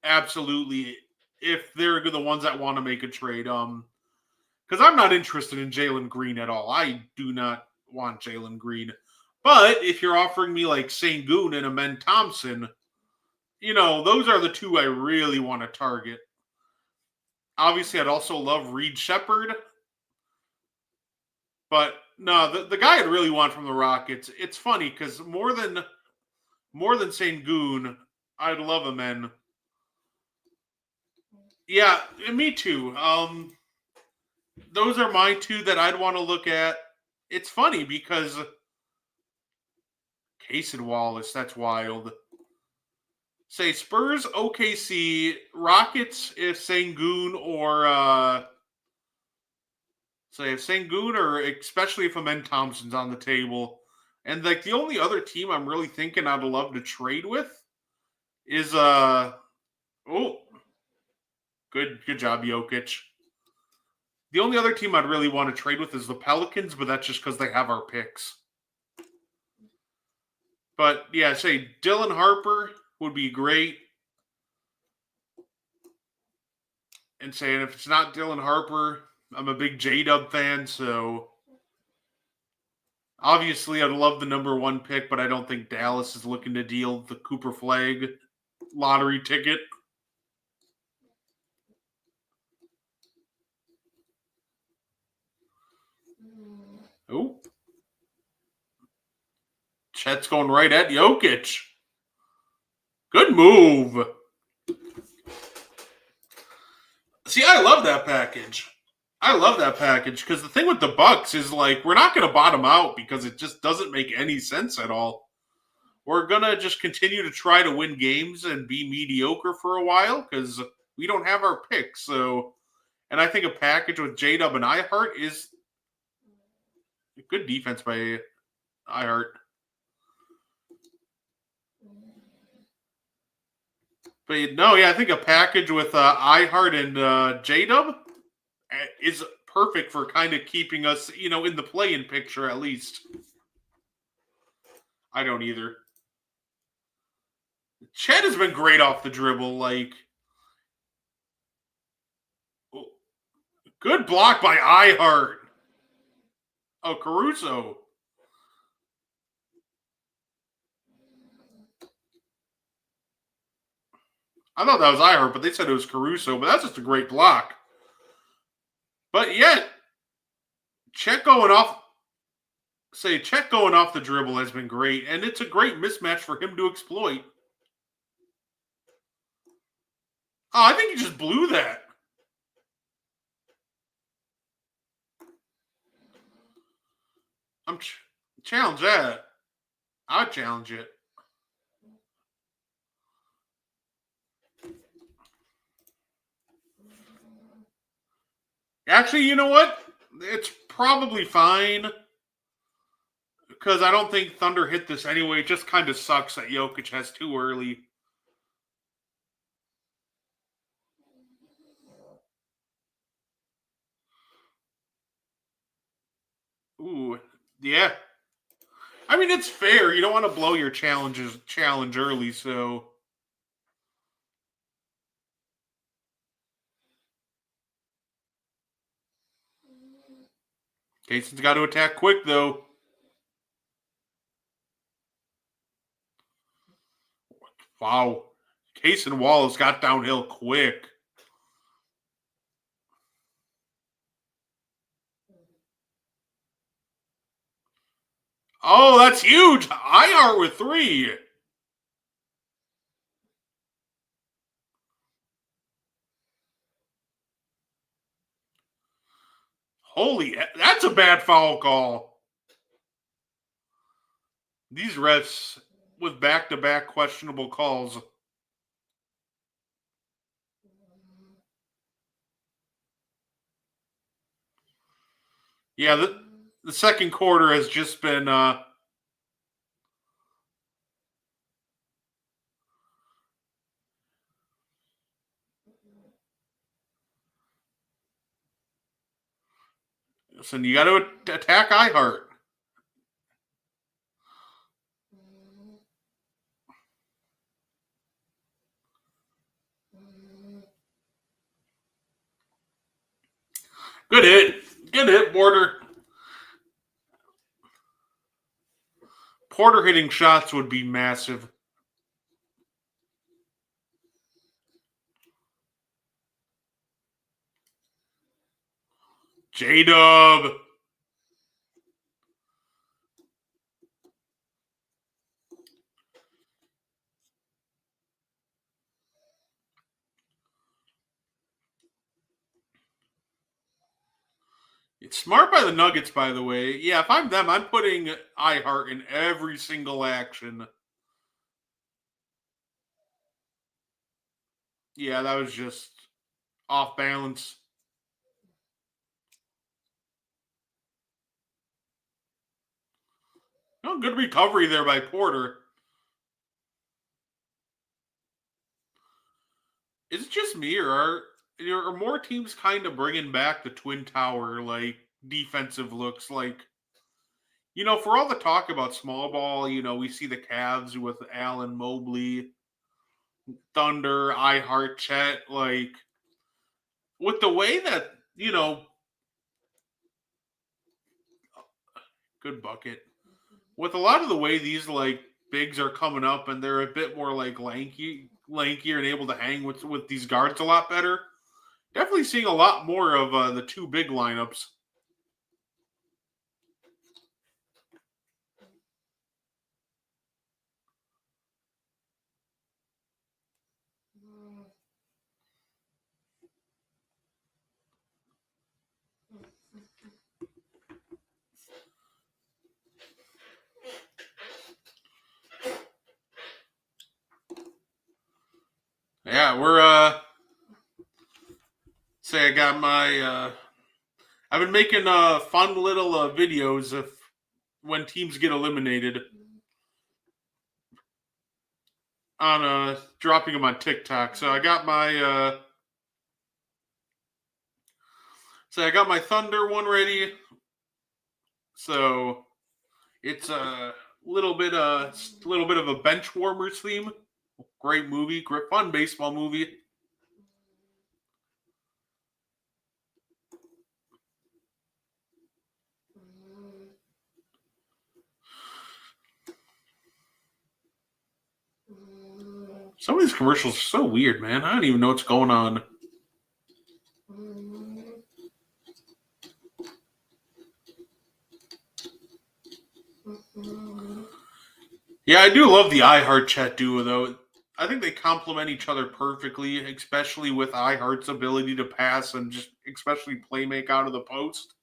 absolutely, if they're the ones that want to make a trade. Because I'm not interested in Jalen Green at all. I do not want Jalen Green. But if you're offering me, like, Sengun and Amen Thompson, those are the 2 I really want to target. Obviously, I'd also love Reed Shepherd. But no, the guy I'd really want from the Rockets, it's funny because more than Sengun, I'd love him. And yeah, me too. Those are my 2 that I'd want to look at. It's funny because Case and Wallace, that's wild. Say Spurs, OKC, Rockets if Sengun or if Sengun or especially if Amen Thompson's on the table. And like the only other team I'm really thinking I'd love to trade with is good job, Jokic. The only other team I'd really want to trade with is the Pelicans, but that's just because they have our picks. But yeah, say Dylan Harper would be great. And saying if it's not Dylan Harper, I'm a big J-Dub fan, so obviously I'd love the number 1 pick, but I don't think Dallas is looking to deal the Cooper Flag lottery ticket. Oh. Chet's going right at Jokic. Good move. See, I love that package. I love that package because the thing with the Bucks is like we're not going to bottom out because it just doesn't make any sense at all. We're going to just continue to try to win games and be mediocre for a while because we don't have our picks. So, and I think a package with J-Dub and iHeart is a good defense by iHeart. But no, yeah, I think a package with iHeart and J-Dub is perfect for kind of keeping us, in the play-in picture at least. I don't either. Chet has been great off the dribble. Like, good block by iHeart. Oh, Caruso. I thought that was iHeart, but they said it was Caruso. But that's just a great block. But yet, Chet going off the dribble has been great, and it's a great mismatch for him to exploit. Oh, I think he just blew that. Challenge that. I'd challenge it. Actually, you know what? It's probably fine. Because I don't think Thunder hit this anyway. It just kind of sucks that Jokic has too early. Ooh, yeah. I mean, it's fair. You don't want to blow your challenge early, so. Cason's got to attack quick, though. Wow. Cason Wallace got downhill quick. Oh, that's huge. iHeart with 3. Holy, that's a bad foul call. These refs with back-to-back questionable calls. Yeah, the second quarter has just been listen, you got to attack iHeart. Good hit. Good hit, Porter. Porter hitting shots would be massive. J-Dub. It's smart by the Nuggets, by the way. Yeah, if I'm them, I'm putting iHeart in every single action. Yeah, that was just off balance. No, good recovery there by Porter. Is it just me, or are more teams kind of bringing back the Twin Tower, like, defensive looks? Like, for all the talk about small ball, we see the Cavs with Allen Mobley, Thunder, iHeart, Chet, like, with the way that, good bucket. With a lot of the way these, like, bigs are coming up and they're a bit more, like, lankier and able to hang with these guards a lot better. Definitely seeing a lot more of the two big lineups. Yeah, we're say I got my I've been making fun little videos of when teams get eliminated on dropping them on TikTok. So I got my Thunder one ready. So it's a little bit of a bench warmers theme. Great movie, great fun baseball movie. Some of these commercials are so weird, man. I don't even know what's going on. Yeah, I do love the iHeart Chat duo, though. I think they complement each other perfectly, especially with iHeart's ability to pass and just especially play make out of the post.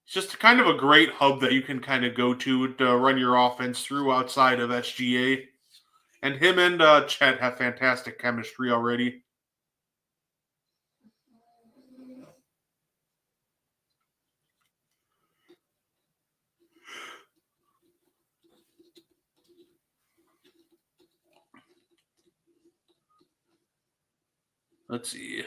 It's just kind of a great hub that you can kind of go to run your offense through outside of SGA. And him and Chet have fantastic chemistry already. Let's see.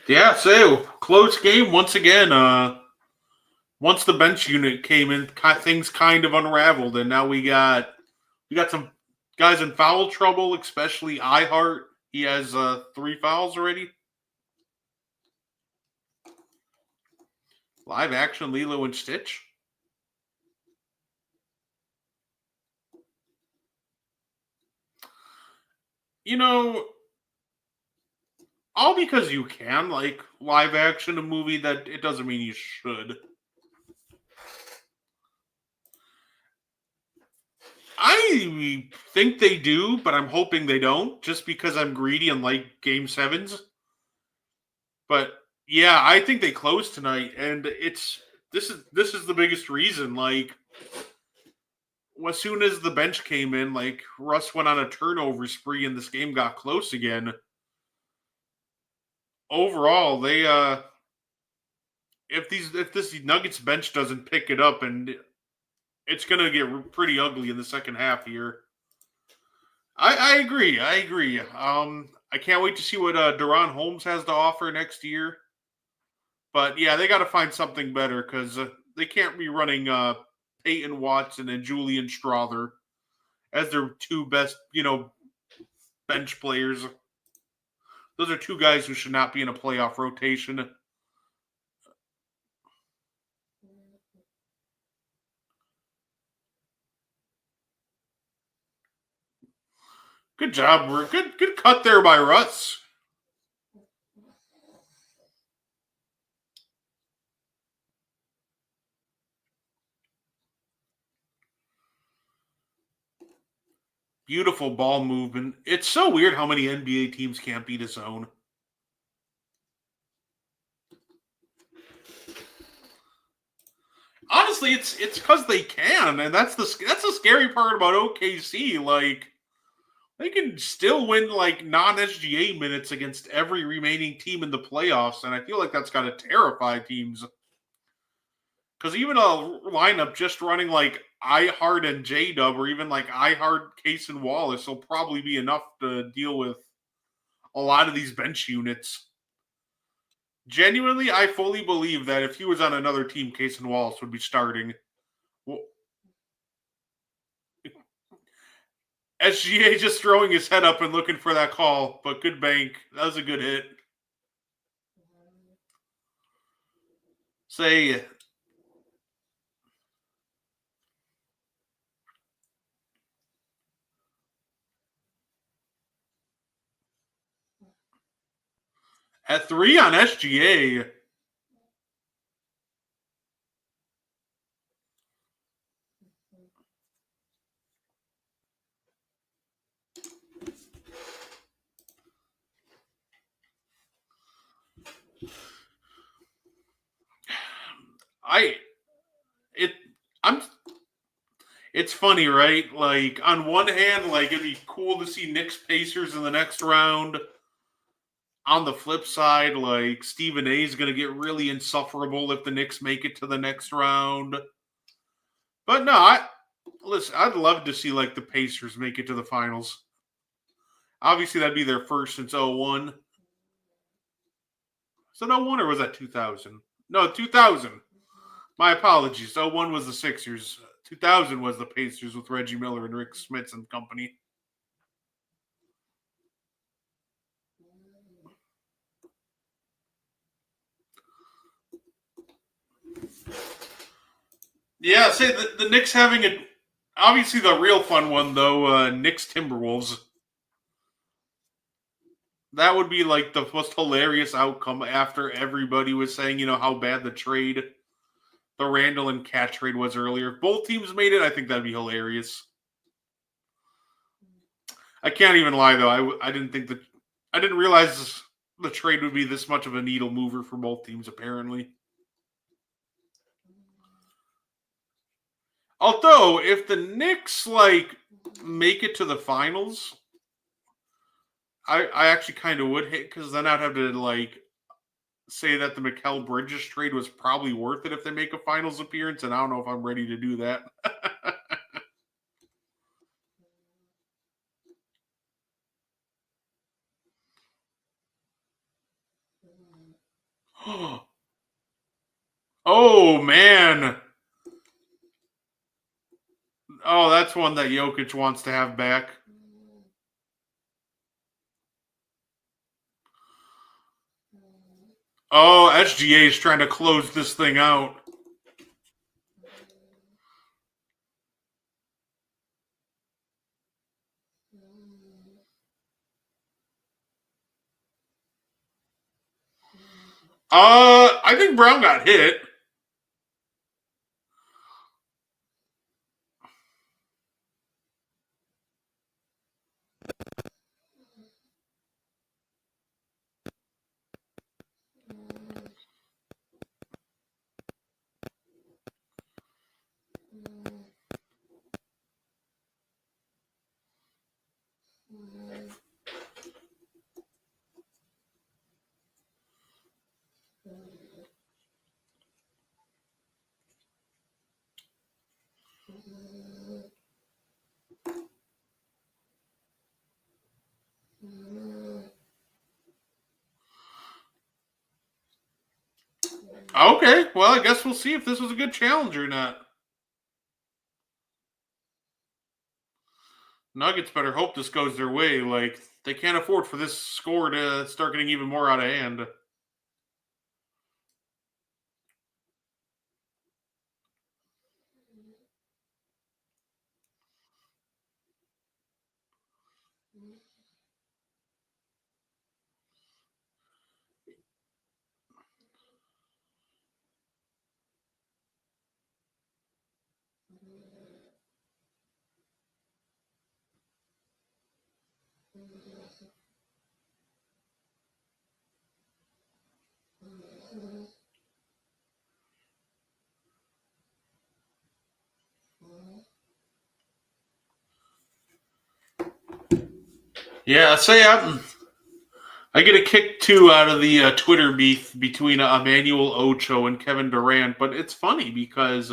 Yeah, so close game once again. Once the bench unit came in, things kind of unraveled, and now we got some guys in foul trouble, especially iHeart. He has 3 fouls already. Live action Lilo and Stitch. You know, all because you can, like, live action a movie that it doesn't mean you should. I think they do, but I'm hoping they don't, just because I'm greedy and like Game 7s. But yeah, I think they close tonight, and this is the biggest reason. Like, as soon as the bench came in, like Russ went on a turnover spree, and this game got close again. Overall, they if this Nuggets bench doesn't pick it up, and it's gonna get pretty ugly in the second half here. I agree. I can't wait to see what Deron Holmes has to offer next year. But yeah, they got to find something better because they can't be running Peyton Watson and Julian Strother as their 2 best, bench players. Those are 2 guys who should not be in a playoff rotation. Good job, good cut there by Russ. Beautiful ball movement. It's so weird how many NBA teams can't beat a zone. Honestly, it's because they can, and that's the scary part about OKC. Like, they can still win like non-SGA minutes against every remaining team in the playoffs, and I feel like that's got to terrify teams. Because even a lineup just running like iHeart and J-Dub, or even like iHeart, Case, and Wallace will probably be enough to deal with a lot of these bench units. Genuinely, I fully believe that if he was on another team, Case and Wallace would be starting. Well, SGA just throwing his head up and looking for that call, but good bank. That was a good hit. Say, at 3 on SGA. I it I'm it's funny, right? Like on one hand, like it'd be cool to see Knicks Pacers in the next round. On the flip side, like Stephen A is going to get really insufferable if the Knicks make it to the next round. But no, listen. I'd love to see like the Pacers make it to the finals. Obviously, that'd be their first since 01. Is that 01 or was that 2000? No, 2000. My apologies. 01 was the Sixers. 2000 was the Pacers with Reggie Miller and Rick Smits and company. Yeah, say the Knicks having it. Obviously, the real fun one though, Knicks Timberwolves. That would be like the most hilarious outcome after everybody was saying, how bad the Randall and Cat trade was earlier. If both teams made it, I think that'd be hilarious. I can't even lie though. I didn't realize the trade would be this much of a needle mover for both teams. Apparently. Although, if the Knicks make it to the finals, I actually kind of would hate because then I'd have to say that the Mikal Bridges trade was probably worth it if they make a finals appearance, and I don't know if I'm ready to do that. Oh man. Oh, that's one that Jokic wants to have back. Oh, SGA is trying to close this thing out. I think Brown got hit. Okay, well, I guess we'll see if this was a good challenge or not. Nuggets better hope this goes their way. They can't afford for this score to start getting even more out of hand. Yeah, I get a kick too out of the Twitter beef between Emmanuel Ocho and Kevin Durant, but it's funny because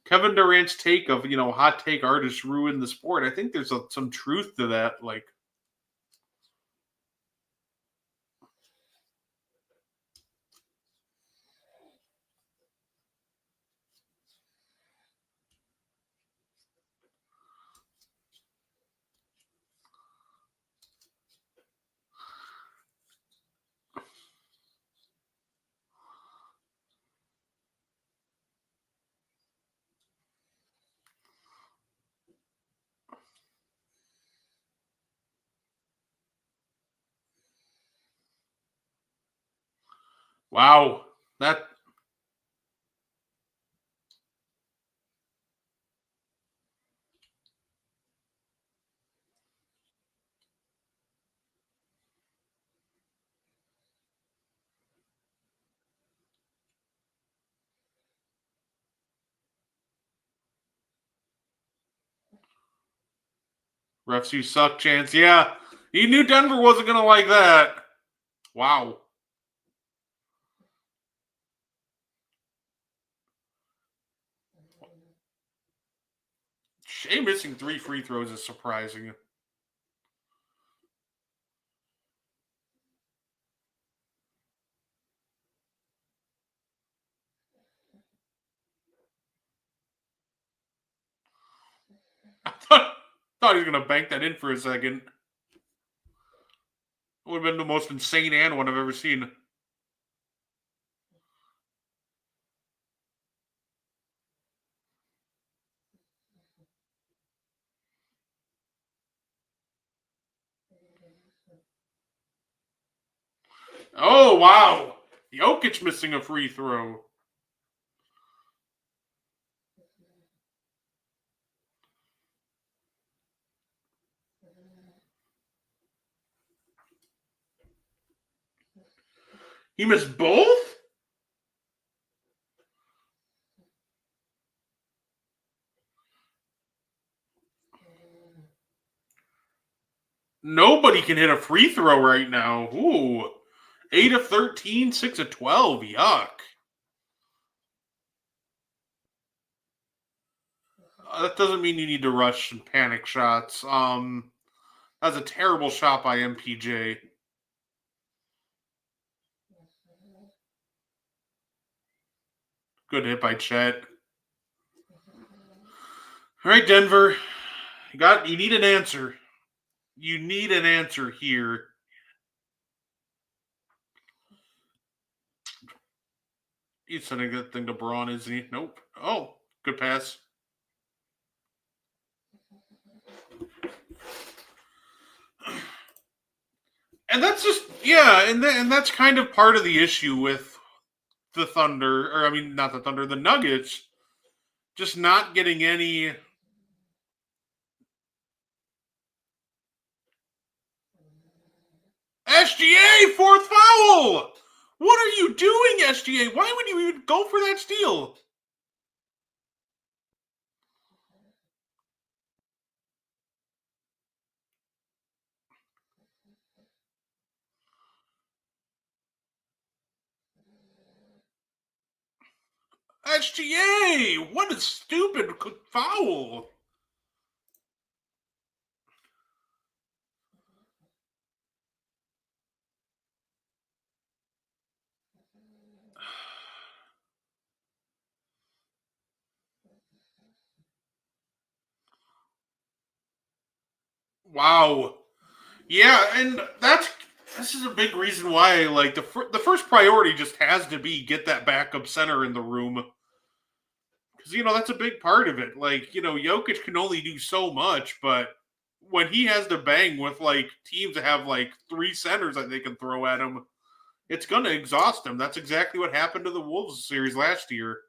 Kevin Durant's take of hot take artists ruin the sport. I think there's some truth to that. Wow, that Refs you suck chance. Yeah. He knew Denver wasn't going to like that. Wow. Shea missing 3 free throws is surprising. I thought he was going to bank that in for a second. It would have been the most insane and one I've ever seen. Oh, wow. Jokic missing a free throw. He missed both? Nobody can hit a free throw right now. Ooh. 8 of 13, 6 of 12. Yuck. That doesn't mean you need to rush and panic shots. That's a terrible shot by MPJ. Good hit by Chet. All right, Denver. You need an answer. You need an answer here. He's sending a good thing to Braun, isn't he? Nope. Oh, good pass. And that's just, yeah, and that's kind of part of the issue with the Thunder, or I mean, not the Thunder, the Nuggets, just not getting any. SGA, fourth foul! What are you doing, SGA? Why would you even go for that steal? SGA, what a stupid foul. Wow. Yeah, and this is a big reason why, like, the first priority just has to be get that backup center in the room. Because, that's a big part of it. Like, Jokic can only do so much, but when he has to bang with, like, teams that have, like, 3 centers that they can throw at him, it's going to exhaust him. That's exactly what happened to the Wolves series last year.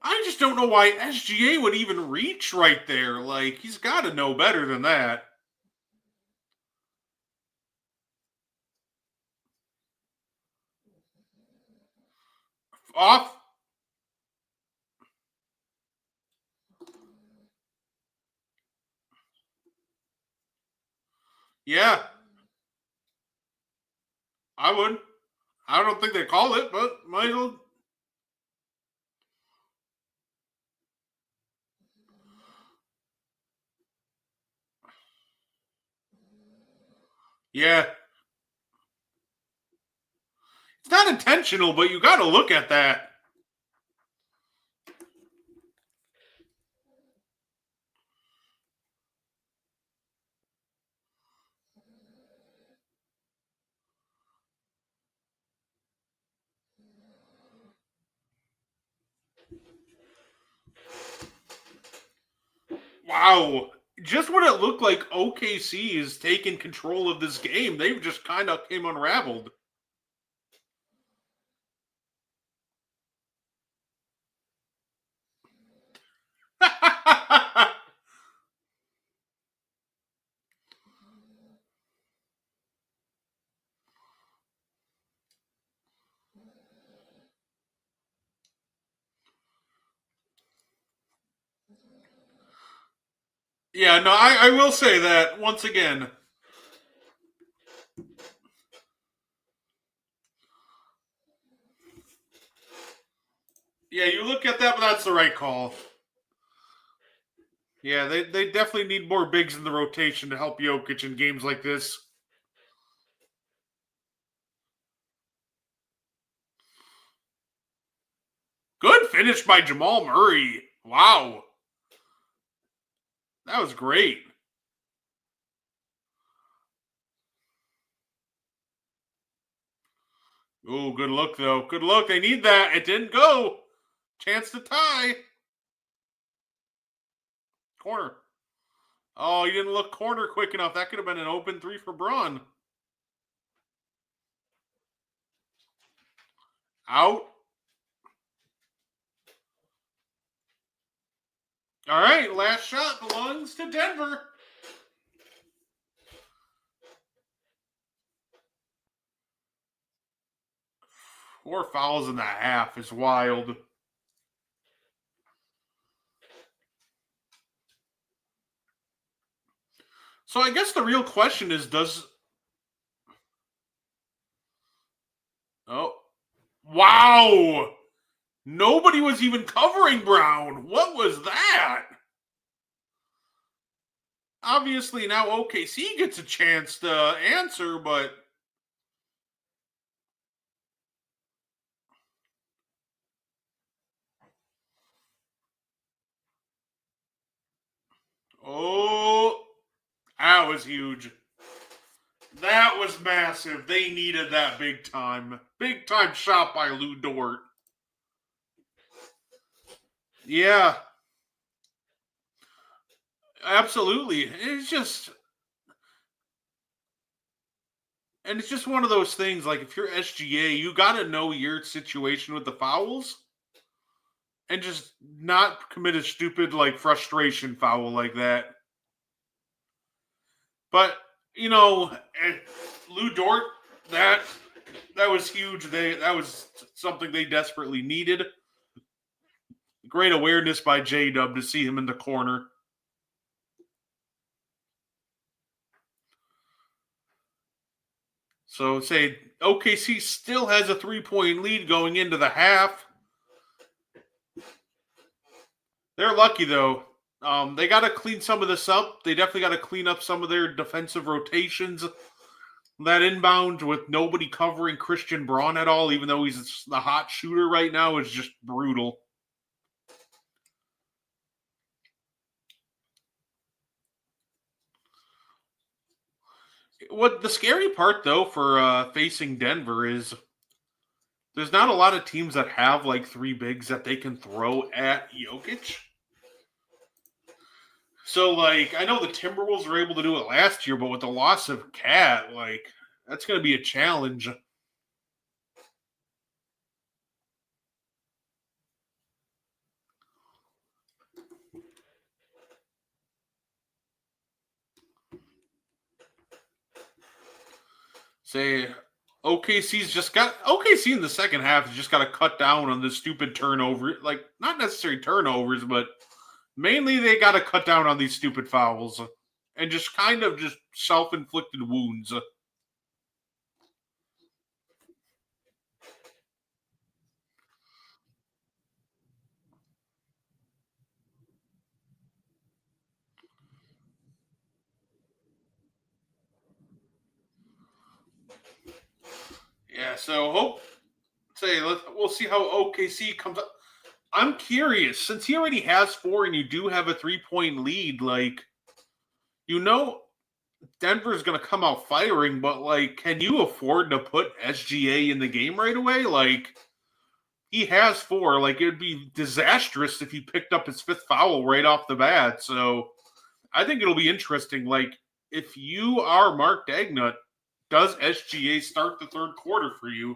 I just don't know why SGA would even reach right there. Like, he's got to know better than that. Off. Yeah. I would. I don't think they call it, but might as well. Yeah. It's not intentional, but you got to look at that. Wow. Just when it looked like OKC is taking control of this game, they've just kind of came unraveled. Yeah, no, I will say that once again. Yeah, you look at that, but that's the right call. Yeah, they definitely need more bigs in the rotation to help Jokic in games like this. Good finish by Jamal Murray. Wow. That was great. Oh, good look, though. Good look. They need that. It didn't go. Chance to tie. Corner. Oh, he didn't look corner quick enough. That could have been an open three for Braun. Out. All right, last shot belongs to Denver. Four fouls in the half is wild. So I guess the real question is, oh, wow. Nobody was even covering Brown. What was that? Obviously, now OKC gets a chance to answer, but oh, that was huge. That was massive. They needed that big time. Big time shot by Lou Dort. Yeah. Absolutely. It's just one of those things, like if you're SGA, you got to know your situation with the fouls and just not commit a stupid like frustration foul like that. But, you know, Lou Dort, that was huge. That was something they desperately needed. Great awareness by J-Dub to see him in the corner. So say OKC still has a 3-point lead going into the half. They're lucky though. They got to clean some of this up. They definitely got to clean up some of their defensive rotations. That inbound with nobody covering Christian Braun at all, even though he's the hot shooter right now, is just brutal. What the scary part though for facing Denver is there's not a lot of teams that have like three bigs that they can throw at Jokic. So like I know the Timberwolves were able to do it last year, but with the loss of Cat, like that's going to be a challenge. Say OKC in the second half has just got to cut down on the stupid turnover, like not necessarily turnovers, but mainly they got to cut down on these stupid fouls and just kind of just self-inflicted wounds. Yeah, so we'll see how OKC comes up. I'm curious, since he already has four and you do have a 3-point lead, like, you know, Denver's going to come out firing, but, like, can you afford to put SGA in the game right away? Like, he has four. Like, it would be disastrous if he picked up his fifth foul right off the bat. So I think it'll be interesting. Like, if you are Mark Dagnut, does SGA start the third quarter for you?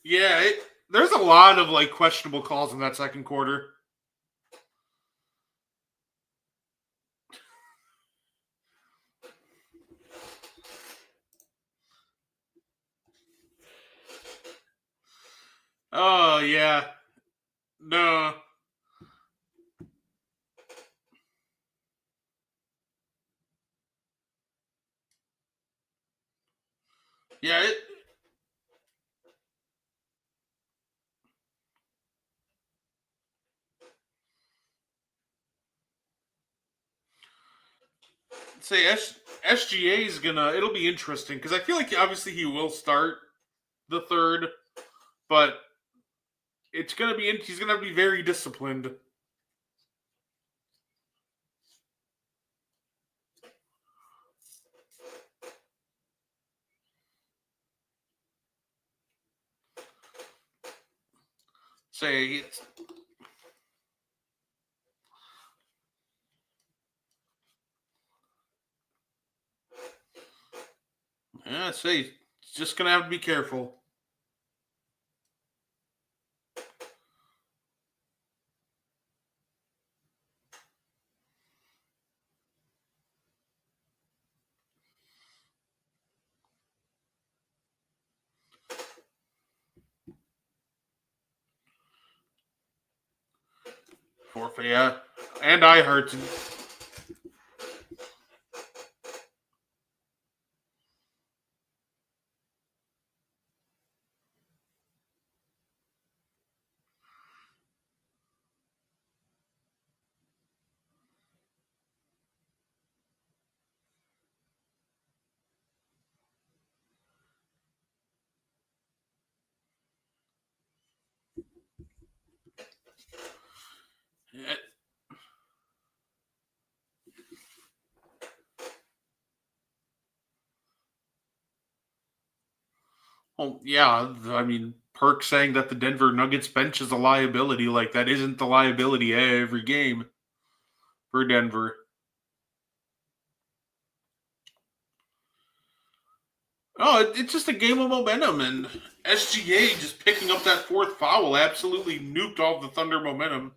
Yeah, there's a lot of like questionable calls in that second quarter. Oh yeah, no, yeah. Say SGA is gonna. It'll be interesting because I feel like obviously he will start the third, but it's gonna be. He's gonna be very disciplined. Say it's, yeah. Say it's just gonna have to be careful. Forfeit, yeah, and I hurt. Yeah. Oh yeah, I mean, Perk saying that the Denver Nuggets bench is a liability, like that isn't the liability every game for Denver. Oh, it's just a game of momentum, and SGA just picking up that fourth foul absolutely nuked all the Thunder momentum.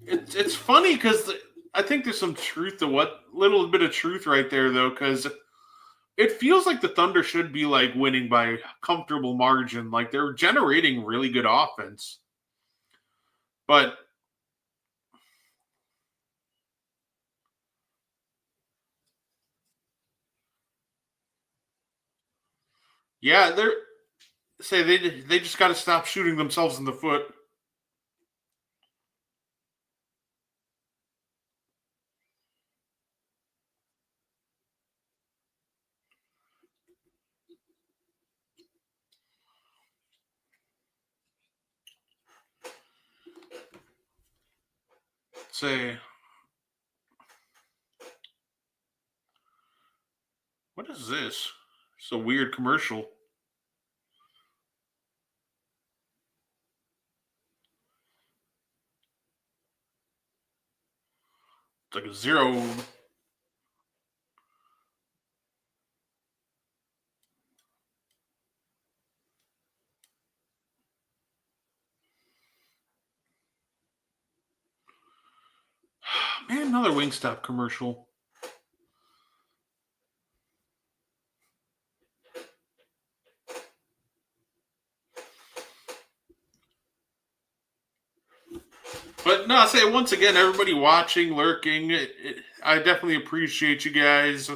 It's funny because I think there's some truth to what little bit of truth right there though, because it feels like the Thunder should be like winning by a comfortable margin. Like they're generating really good offense, but yeah, they're say they just got to stop shooting themselves in the foot. Say, what is this? It's a weird commercial. It's like a zero. Man, another Wingstop commercial. But no, I say once again, everybody watching, lurking, I definitely appreciate you guys.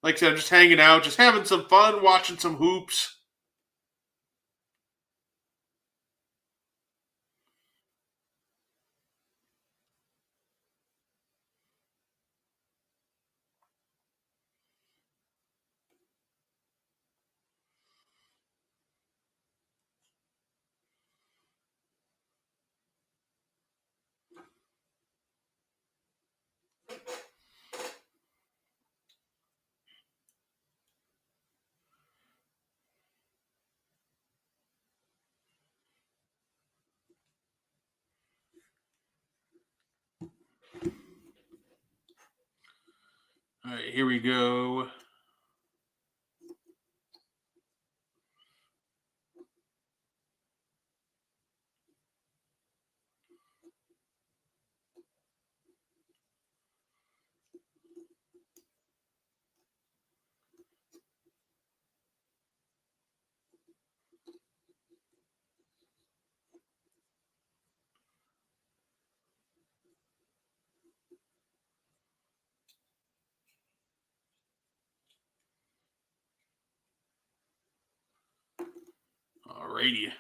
Like I said, just hanging out, just having some fun, watching some hoops. All right, here we go. Alrighty.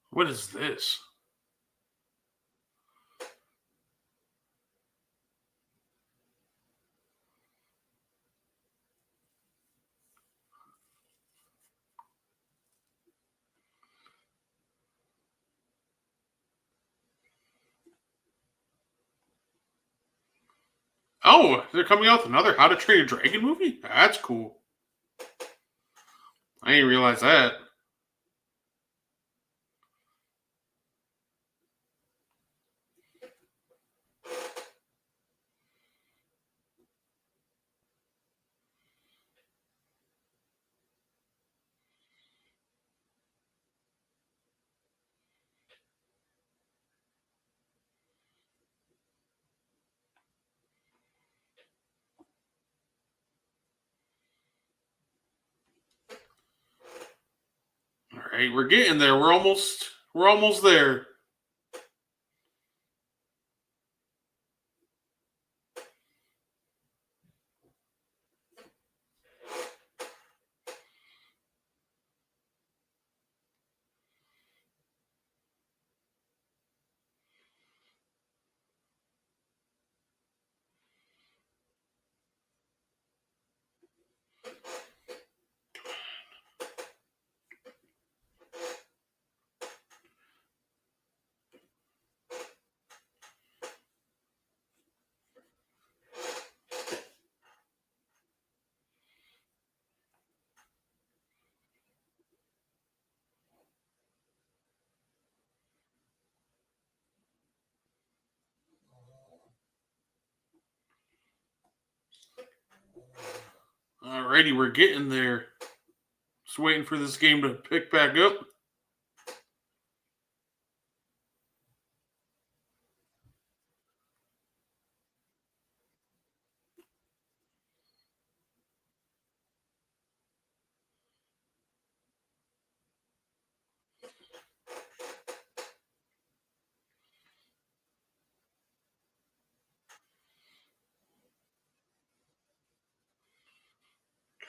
What is this? Oh, they're coming out with another How to Train a Dragon movie? That's cool. I didn't realize that. All right, we're getting there. We're almost there. Alrighty, we're getting there. Just waiting for this game to pick back up.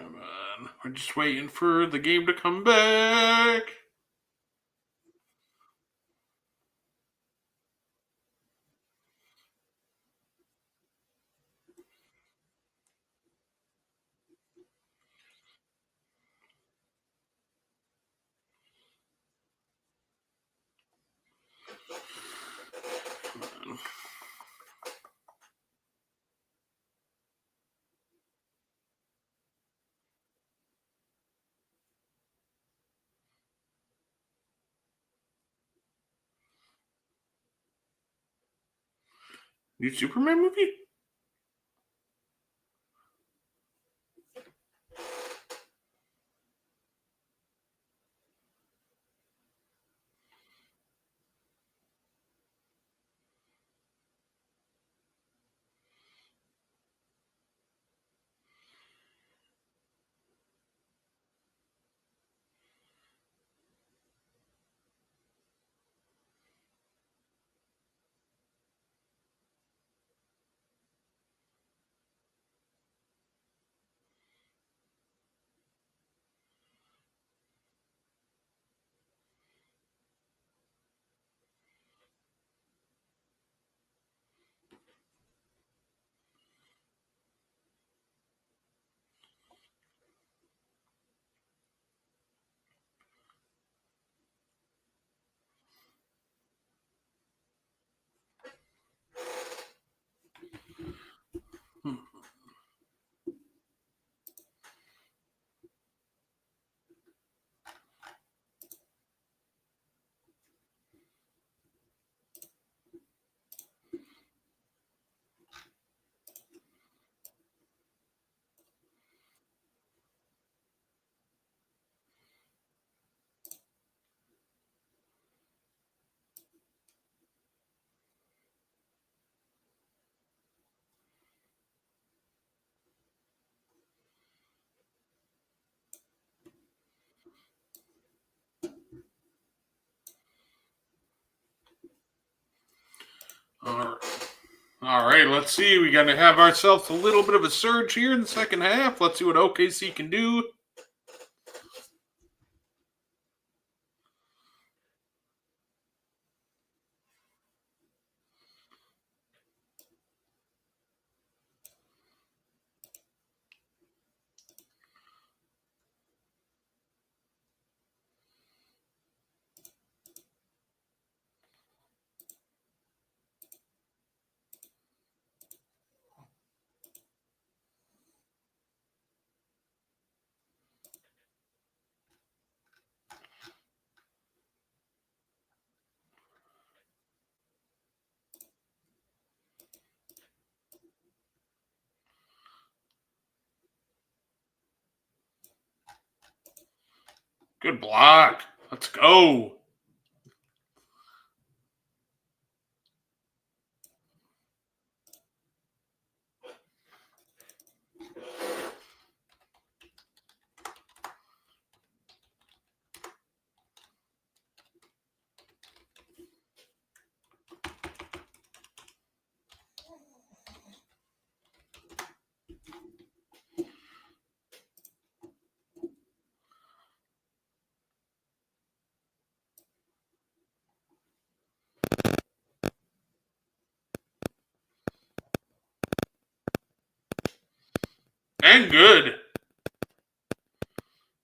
Come on. We're just waiting for the game to come back. Come on. New Superman movie? All right, let's see. We're going to have ourselves a little bit of a surge here in the second half. Let's see what OKC can do. Good block. Let's go. And good.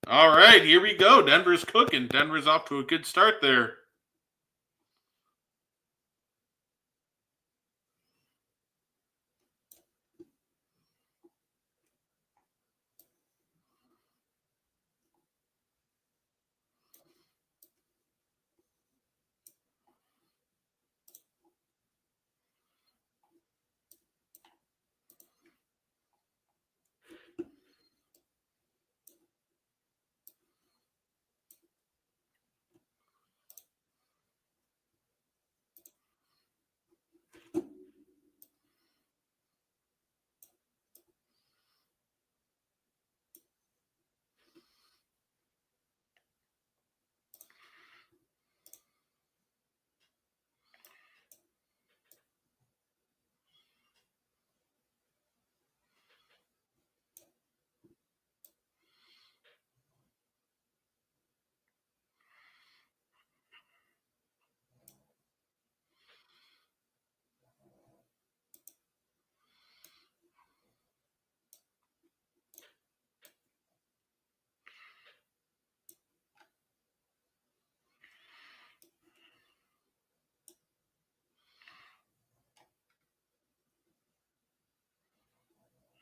All right, here we go. Denver's cooking. Denver's off to a good start there.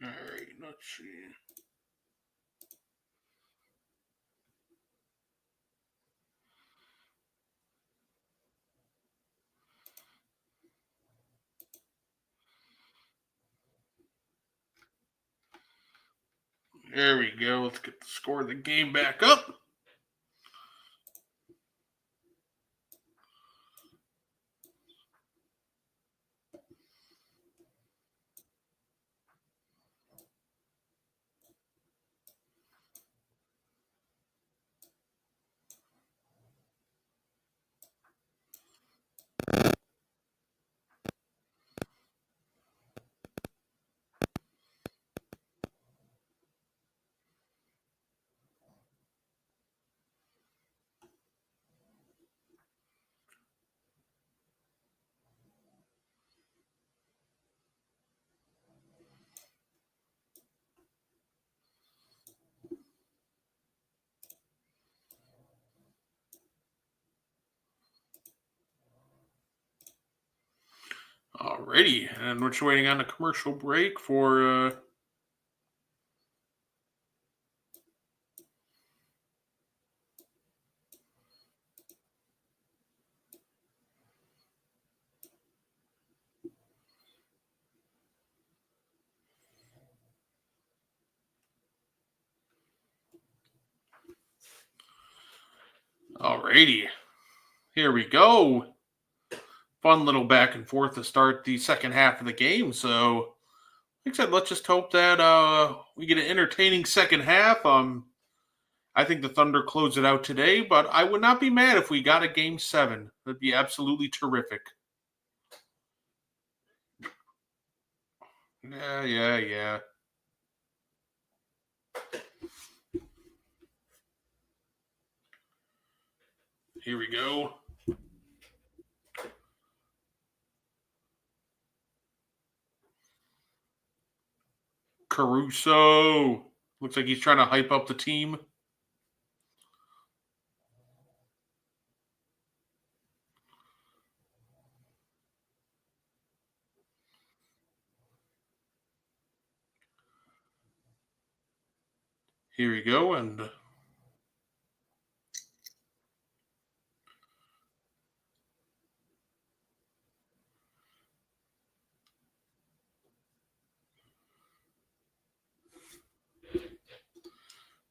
right, let's see. There we go. Let's get the score of the game back up. Alrighty, and we're just waiting on a commercial break for alrighty. Here we go. Fun little back and forth to start the second half of the game. So, like I said, let's just hope that we get an entertaining second half. I think the Thunder close it out today, but I would not be mad if we got a game 7. That'd be absolutely terrific. Yeah. Here we go. Caruso. Looks like he's trying to hype up the team. Here we go, and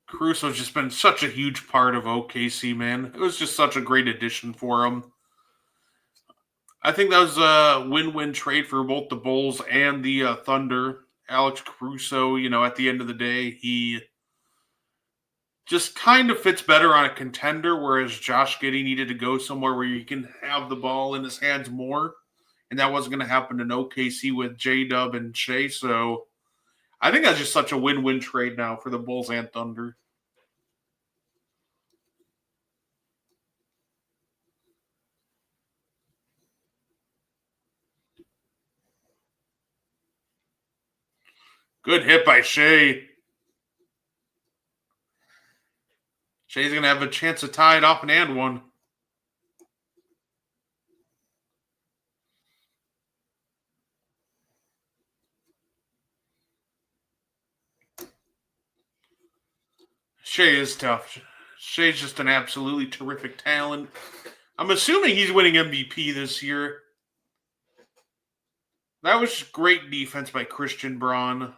Caruso's just been such a huge part of OKC, man. It was just such a great addition for him. I think that was a win-win trade for both the Bulls and the Thunder. Alex Caruso, at the end of the day, he just kind of fits better on a contender, whereas Josh Giddey needed to go somewhere where you can have the ball in his hands more. And that wasn't going to happen in OKC with J-Dub and Shea. So I think that's just such a win-win trade now for the Bulls and Thunder. Good hit by Shea. Shea's going to have a chance to tie it off an and one. Shea is tough. Shea's just an absolutely terrific talent. I'm assuming he's winning MVP this year. That was great defense by Christian Braun.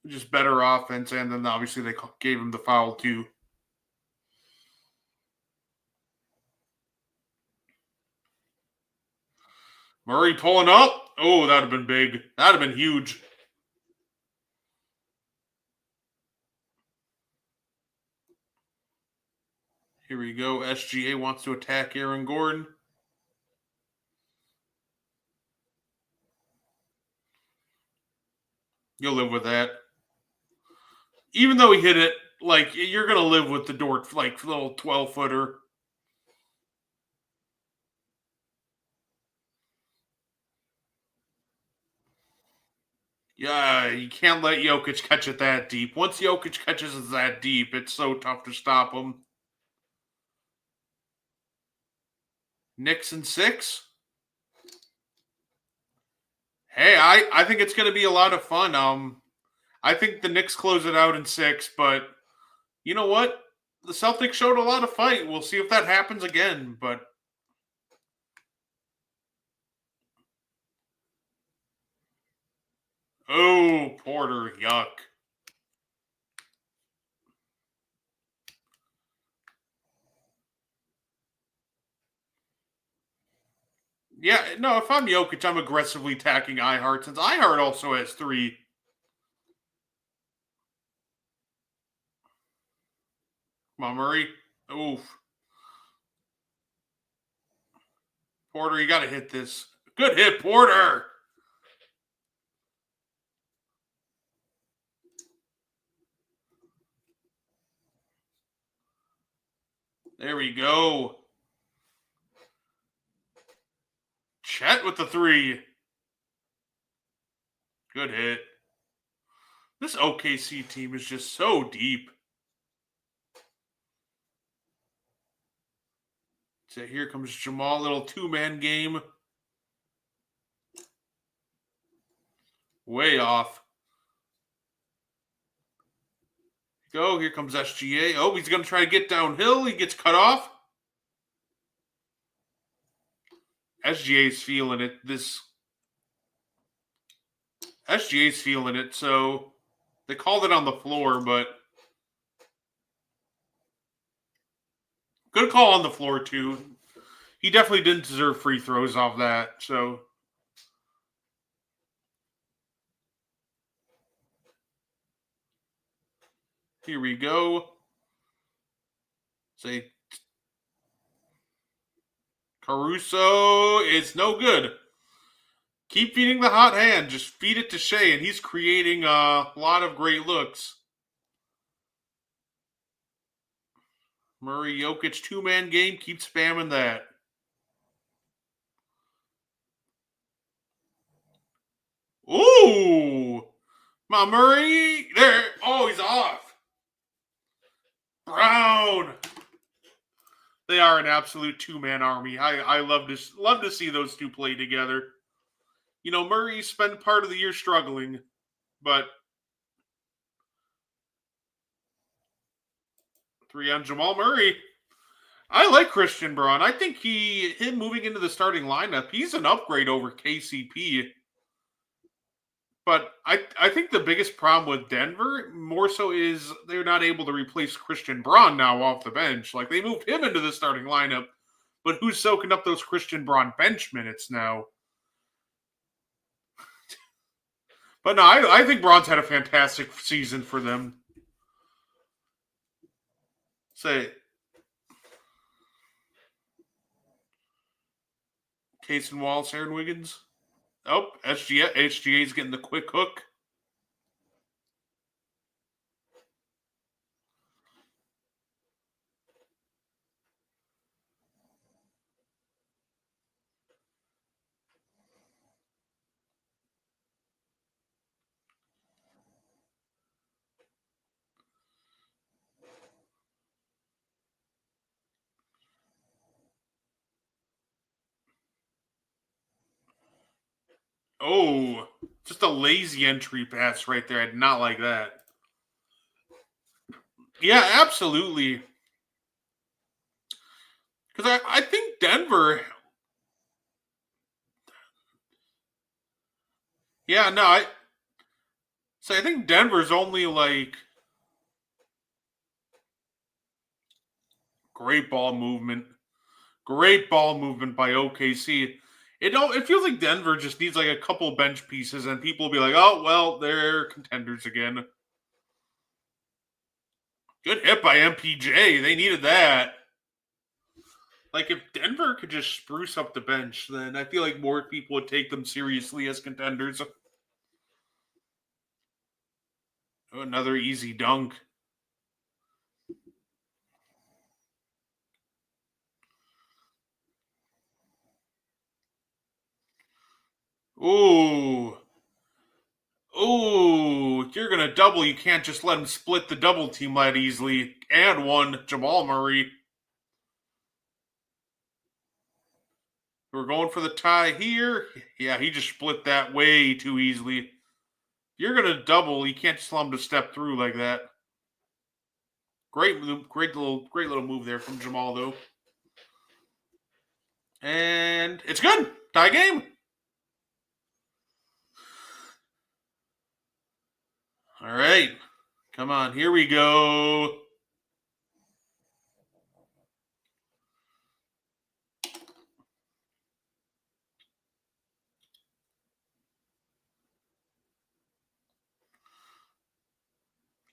Just better offense, and then obviously they gave him the foul too. Murray pulling up. Oh, that would have been big. That would have been huge. Here we go. SGA wants to attack Aaron Gordon. You'll live with that. Even though he hit it, you're going to live with the Dort, little 12-footer. Yeah, you can't let Jokic catch it that deep. Once Jokic catches it that deep, it's so tough to stop him. Knicks in 6. Hey, I think it's going to be a lot of fun. I think the Knicks close it out in 6, but you know what? The Celtics showed a lot of fight. We'll see if that happens again, but oh, Porter, yuck. Yeah, no, if I'm Jokic, I'm aggressively attacking iHeart since iHeart also has 3. Come on, Murray. Oof. Porter, you got to hit this. Good hit, Porter. There we go. Chet with the 3. Good hit. This OKC team is just so deep. So here comes Jamal, little 2-man game. Way off. Go, here comes SGA. Oh, he's going to try to get downhill. He gets cut off. SGA's feeling it. SGA's feeling it, so they called it on the floor, but good call on the floor, too. He definitely didn't deserve free throws off that, so. Here we go. Say Caruso is no good. Keep feeding the hot hand. Just feed it to Shea, and he's creating a lot of great looks. Murray Jokic 2-man game. Keep spamming that. Ooh! Come on, Murray. There. Oh, he's off. Brown. They are an absolute 2-man army. I love to see those two play together. You know, Murray spent part of the year struggling, but 3 on Jamal Murray. I like Christian Braun. I think him moving into the starting lineup, he's an upgrade over KCP. But I think the biggest problem with Denver more so is they're not able to replace Christian Braun now off the bench. Like, they moved him into the starting lineup, but who's soaking up those Christian Braun bench minutes now? But no, I think Braun's had a fantastic season for them. Say, Case and Wallace, Aaron Wiggins. Oh, HGA's getting the quick hook. Oh, just a lazy entry pass right there. I did not like that. Yeah, absolutely. Because I think Denver. Yeah, no, I think Denver's only like great ball movement by OKC. It feels like Denver just needs like a couple bench pieces, and people will be like, "Oh, well, they're contenders again." Good hit by MPJ. They needed that. Like, if Denver could just spruce up the bench, then I feel like more people would take them seriously as contenders. Oh, another easy dunk. Ooh. Ooh. If you're going to double, you can't just let him split the double team that easily. And one, Jamal Murray. We're going for the tie here. Yeah, he just split that way too easily. you're gonna double, you can't just allow him to step through like that. Great move, great little move there from Jamal though. And it's good. Tie game. All right. Come on, here we go.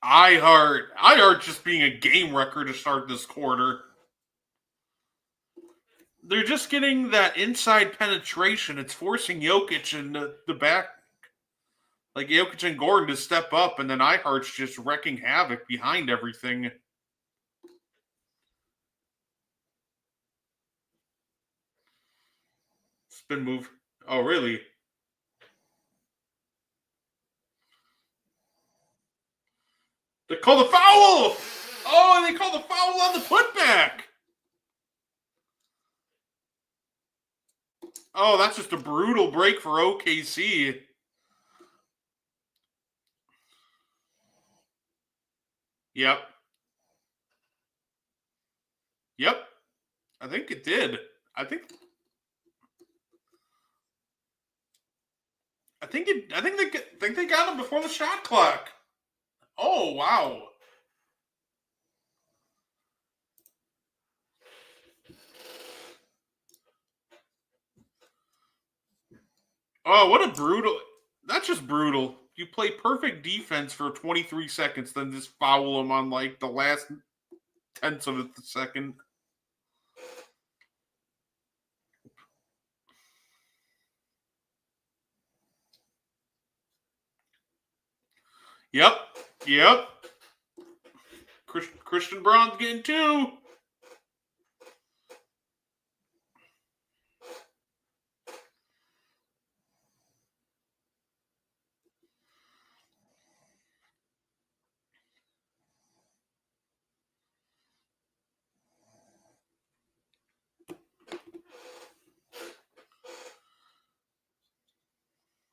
iHeart just being a game wrecker to start this quarter. They're just getting that inside penetration. It's forcing Jokic in the back, like Jokic and Gordon, to step up, and then iHeart's just wrecking havoc behind everything. Spin move. Oh, really? They call the foul! Oh, and they call the foul on the putback! Oh, that's just a brutal break for OKC. Yep. I think it did. I think they got him before the shot clock. Oh, wow. Oh, what a brutal. That's just brutal. You play perfect defense for 23 seconds, then just foul him on like the last tenths of a second. Yep. Christian Braun's getting 2.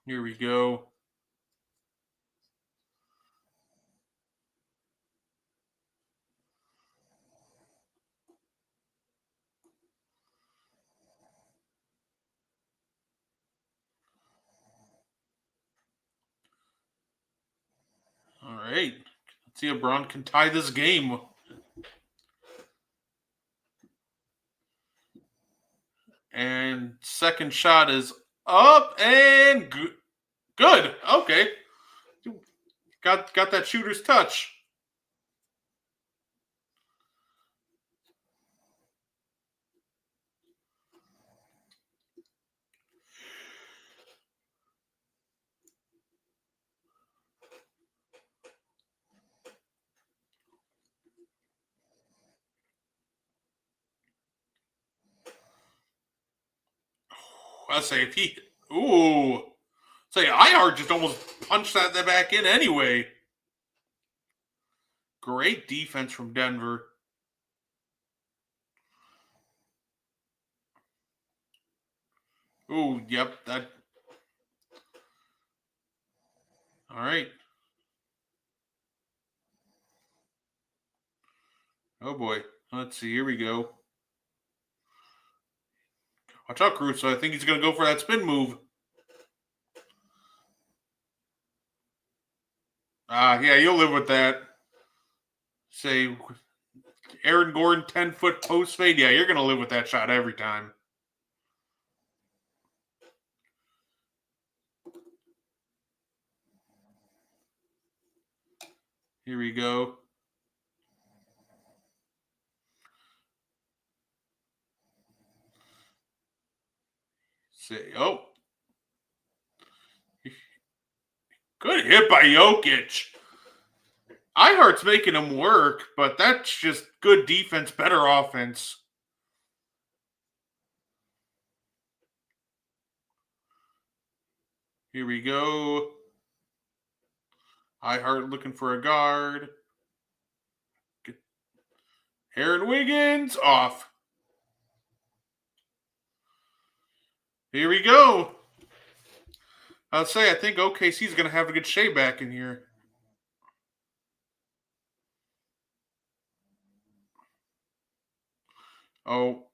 Here we go. All right. Let's see if Braun can tie this game. And second shot is up and good. Okay. Got that shooter's touch. I say if he say iHeart just almost punched that back in anyway. Great defense from Denver. Ooh, yep, that. All right. Oh boy. Let's see. Here we go. Watch out, Caruso. I think he's going to go for that spin move. Yeah, you'll live with that. Say, Aaron Gordon, 10-foot post fade. Yeah, you're going to live with that shot every time. Here we go. Say, oh. Good hit by Jokic. iHeart's making him work, but that's just good defense, better offense. Here we go. iHeart looking for a guard. Aaron Wiggins off. Here we go. I'll say I think OKC's going to have to get Shea back in here. Oh.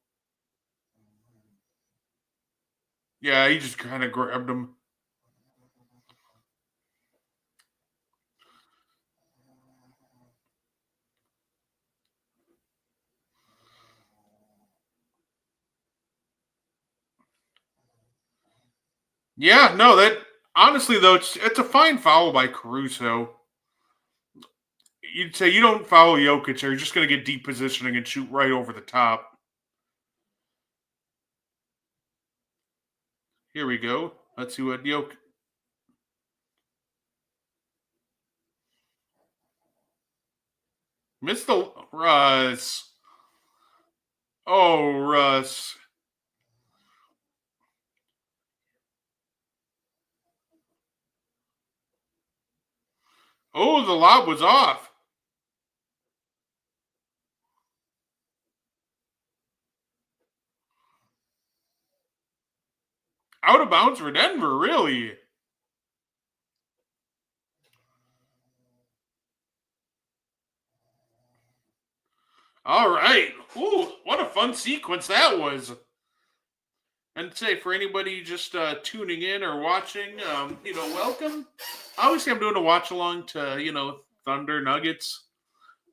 Yeah, he just kind of grabbed him. Yeah, no, that honestly though, it's a fine foul by Caruso. You'd say you don't foul Jokic, or you're just going to get deep positioning and shoot right over the top. Here we go. Let's see what Jokic. Missed the Russ. Oh, Russ. Oh, the lob was off. Out of bounds for Denver, really. All right. Ooh, what a fun sequence that was. And say for anybody just tuning in or watching, welcome. Obviously, I'm doing a watch along to Thunder Nuggets,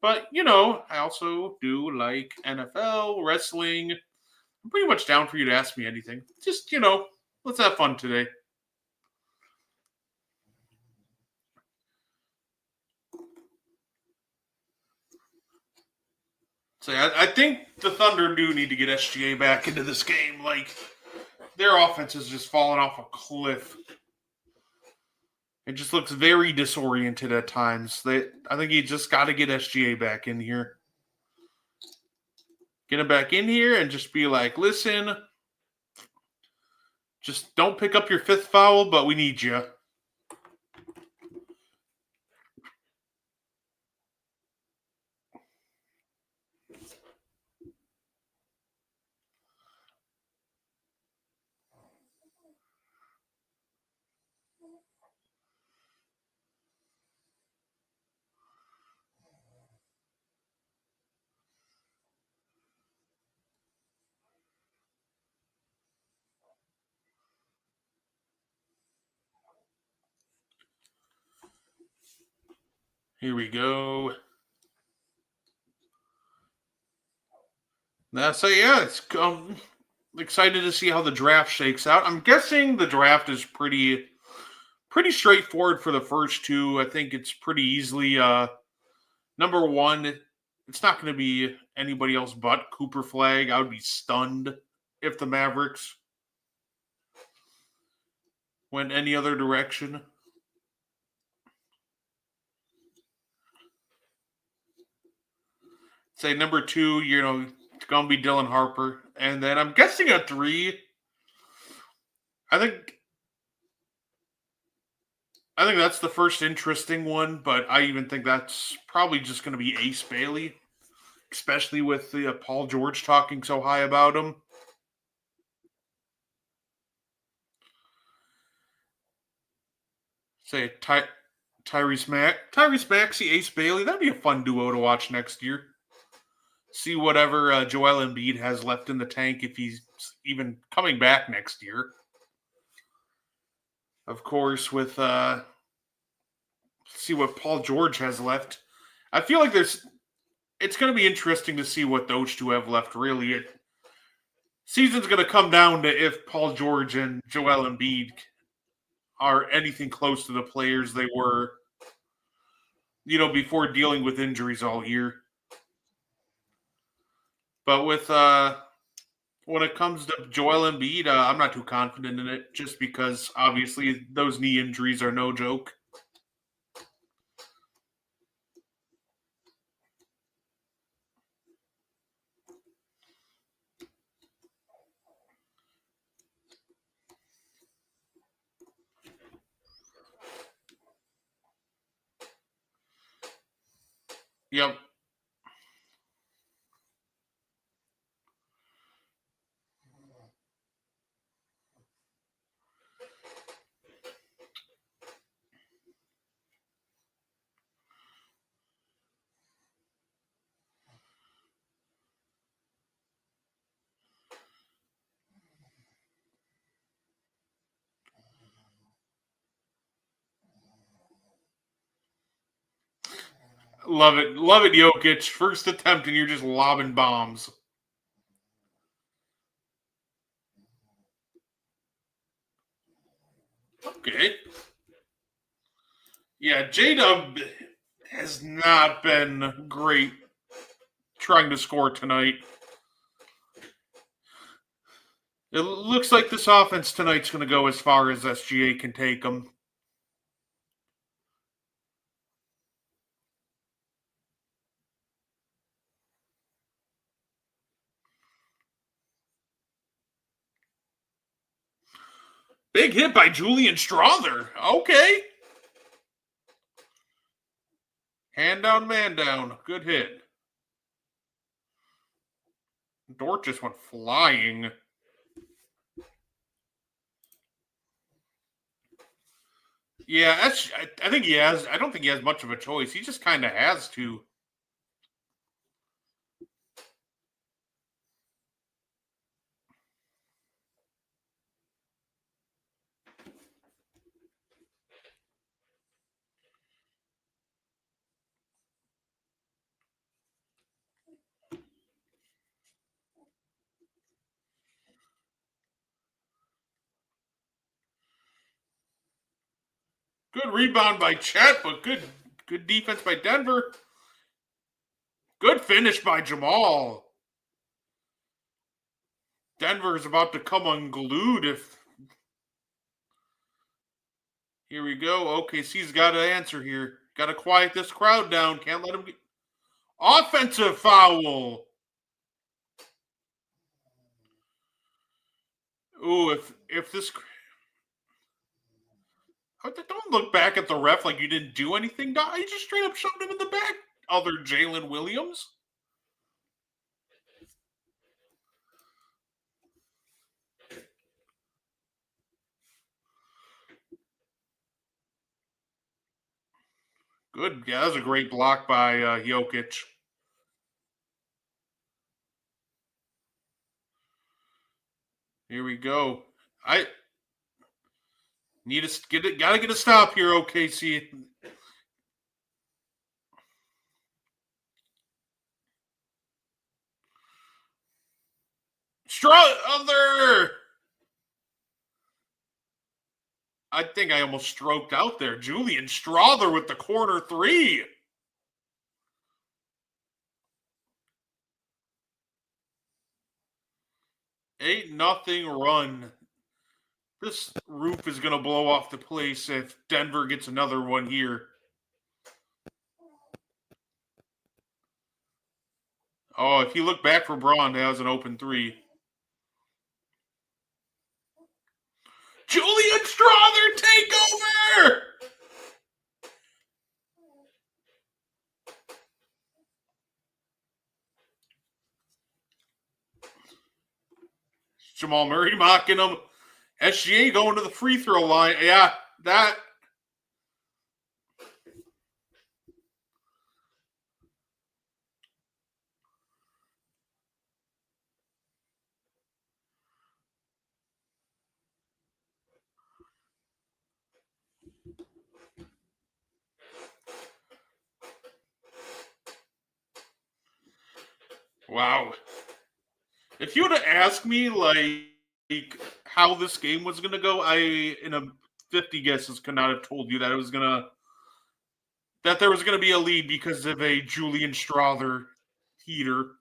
but I also do like NFL, wrestling. I'm pretty much down for you to ask me anything. Just let's have fun today. Say, I think the Thunder do need to get SGA back into this game. Like, their offense is just falling off a cliff. It just looks very disoriented at times. I think you just got to get SGA back in here. Get him back in here and just be like, listen, just don't pick up your fifth foul, but we need you. Here we go. So yeah, it's excited to see how the draft shakes out. I'm guessing the draft is pretty straightforward for the first two. I think it's pretty easily number one. It's not going to be anybody else but Cooper Flag. I would be stunned if the Mavericks went any other direction. Say number two, it's going to be Dylan Harper. And then I'm guessing at three, I think that's the first interesting one, but I even think that's probably just going to be Ace Bailey, especially with the Paul George talking so high about him. Say Tyrese Maxey, Ace Bailey. That'd be a fun duo to watch next year. See whatever Joel Embiid has left in the tank if he's even coming back next year. Of course, with see what Paul George has left. I feel like it's going to be interesting to see what those two have left, really. Season's going to come down to if Paul George and Joel Embiid are anything close to the players they were, before dealing with injuries all year. But with when it comes to Joel Embiid, I'm not too confident in it, just because obviously those knee injuries are no joke. Yep. Love it. Love it, Jokic. First attempt, and you're just lobbing bombs. Okay. Yeah, J-Dub has not been great trying to score tonight. It looks like this offense tonight's going to go as far as SGA can take them. Big hit by Julian Strawther. Okay. Hand down, man down. Good hit. Dort just went flying. Yeah, I think he has. I don't think he has much of a choice. He just kind of has to. Good rebound by Chet, but good defense by Denver. Good finish by Jamal. Denver is about to come unglued if... Here we go. OKC's got to answer here. Got to quiet this crowd down. Can't let them get... Offensive foul. Ooh, if this... Don't look back at the ref like you didn't do anything. You just straight up shoved him in the back. Other Jalen Williams. Good. Yeah, that was a great block by Jokic. Here we go. I need to get it. Gotta get a stop here, OKC. Strawther. I think I almost stroked out there. Julian Strawther with the corner three. Eight nothing run. This roof is going to blow off the place if Denver gets another one here. Oh, if you look back for Braun, that was an open three. Julian Strawther, take over! Jamal Murray mocking him. SGA going to the free throw line. Yeah, that. Wow. If you would have asked me, like, how this game was going to go, I, in a 50 guesses, could not have told you that it was going to, that there was going to be a lead because of a Julian Strawther heater.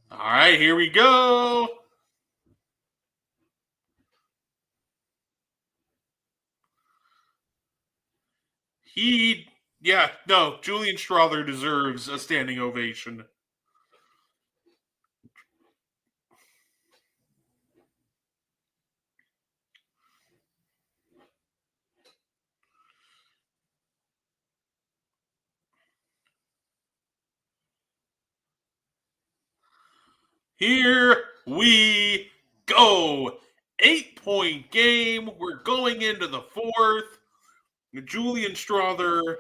All right, here we go. Julian Strawther deserves a standing ovation. Here we go. 8-point game. We're going into the fourth. Julian Strawther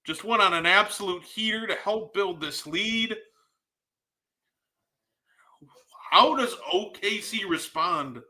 just went on an absolute heater to help build this lead. How does OKC respond?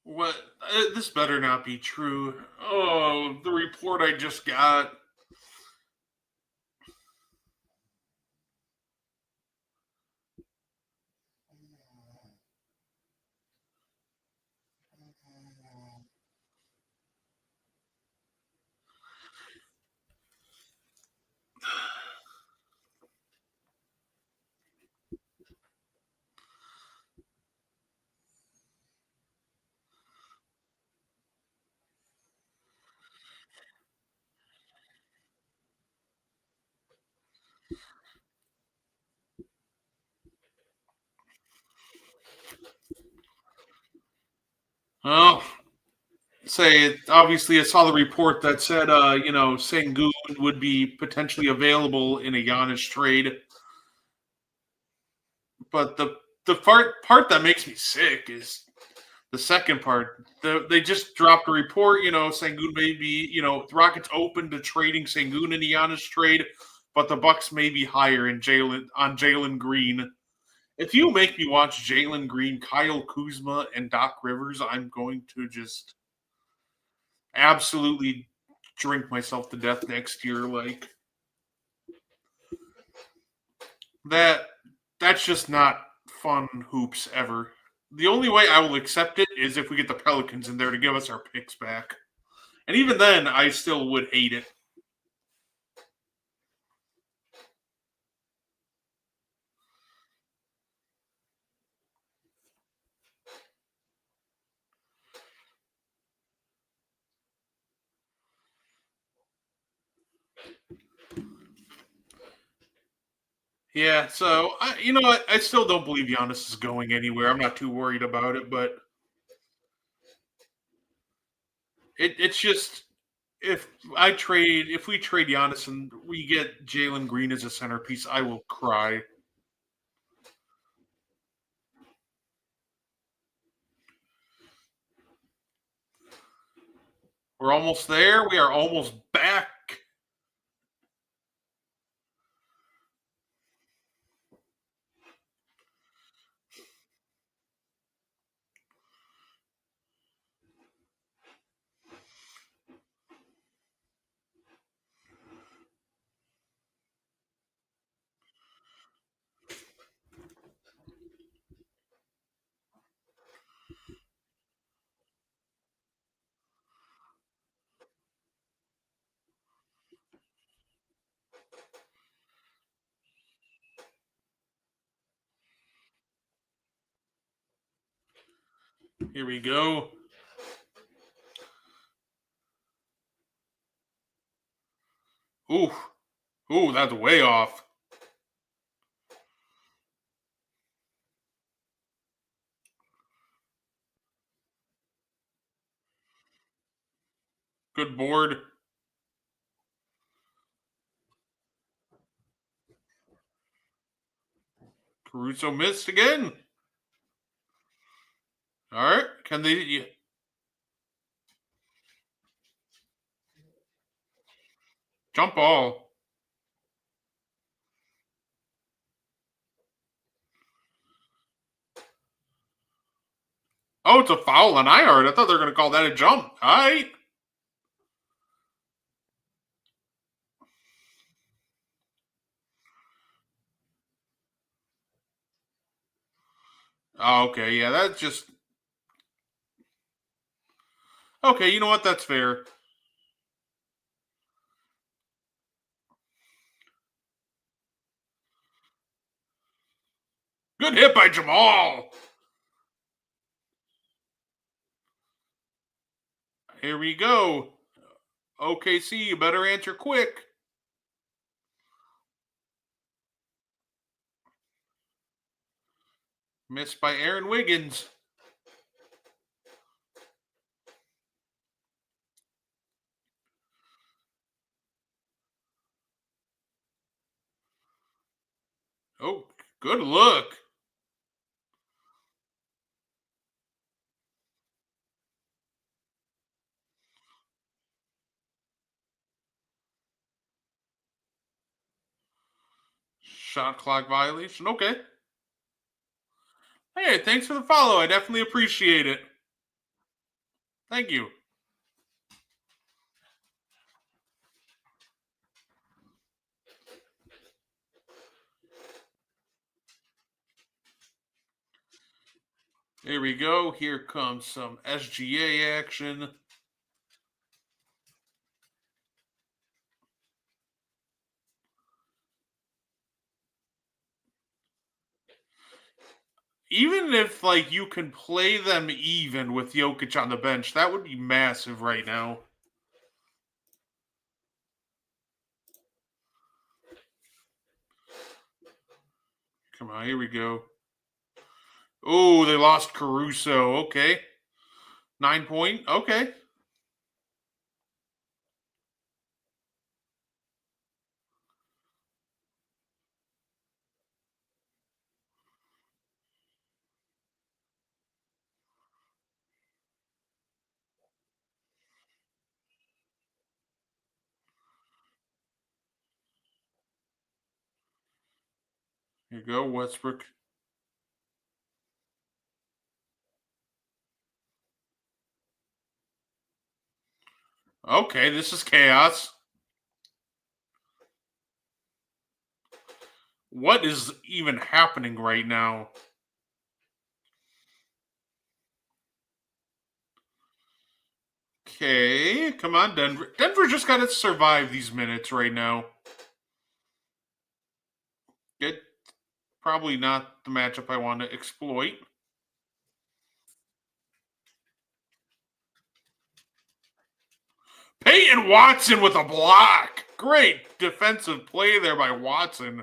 What? This better not be true. Oh, the report I just got. Oh, obviously I saw the report that said, Sengun would be potentially available in a Giannis trade. But the part that makes me sick is the second part. They just dropped a report, Sengun may be, the Rockets open to trading Sengun in a Giannis trade, but the Bucks may be higher on Jalen Green. If you make me watch Jalen Green, Kyle Kuzma, and Doc Rivers, I'm going to just absolutely drink myself to death next year. Like that's just not fun hoops ever. The only way I will accept it is if we get the Pelicans in there to give us our picks back. And even then, I still would hate it. Yeah, so you know what? I still don't believe Giannis is going anywhere. I'm not too worried about it, but it's just if we trade Giannis and we get Jalen Green as a centerpiece, I will cry. We're almost there. We are almost back. Here we go. Ooh. Ooh, that's way off. Good board. Caruso missed again. All right. Can they... Yeah. Jump ball. Oh, it's a foul on Ihart. I thought they were going to call that a jump. All right. Oh, okay, yeah, that's just... Okay, you know what? That's fair. Good hit by Jamal. Here we go. OKC, you better answer quick. Missed by Aaron Wiggins. Oh, good look. Shot clock violation. Okay. Hey, thanks for the follow. I definitely appreciate it. Thank you. Here we go. Here comes some SGA action. Even if like you can play them even with Jokic on the bench, that would be massive right now. Come on, here we go. Oh, they lost Caruso. Okay. 9 point. Okay. Here you go, Westbrook. Okay, this is chaos. What is even happening right now? Okay, come on, Denver. Denver just got to survive these minutes right now. Good. Probably not the matchup I want to exploit. Peyton Watson with a block. Great defensive play there by Watson.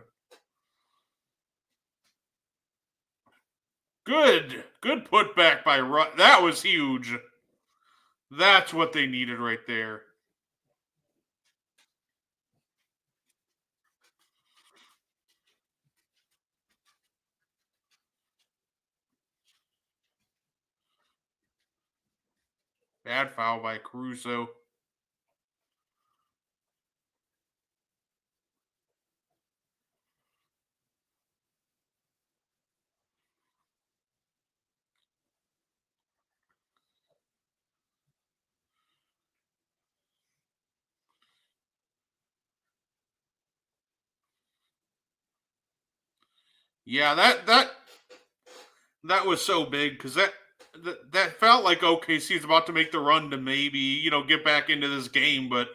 Good putback by Russ. That was huge. That's what they needed right there. Bad foul by Caruso. Yeah, that was so big because that felt like OKC is about to make the run to maybe, get back into this game, but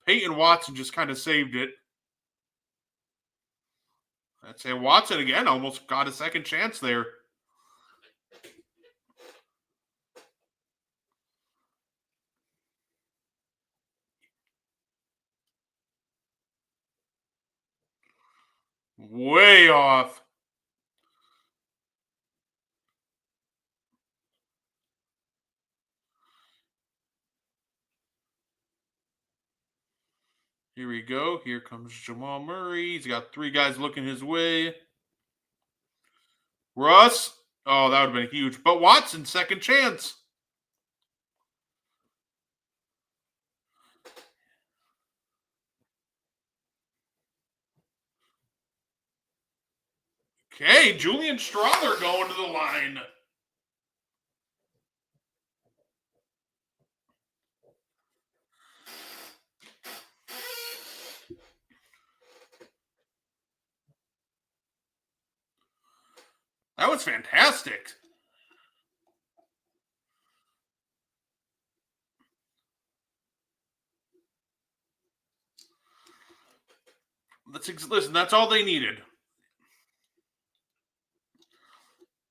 Peyton Watson just kind of saved it. I'd say Watson again almost got a second chance there. Way off. Here we go. Here comes Jamal Murray. He's got 3 guys looking his way. Russ. Oh, that would have been huge. But Watson, second chance. Okay, Julian Strawther going to the line. That was fantastic. Listen, that's all they needed.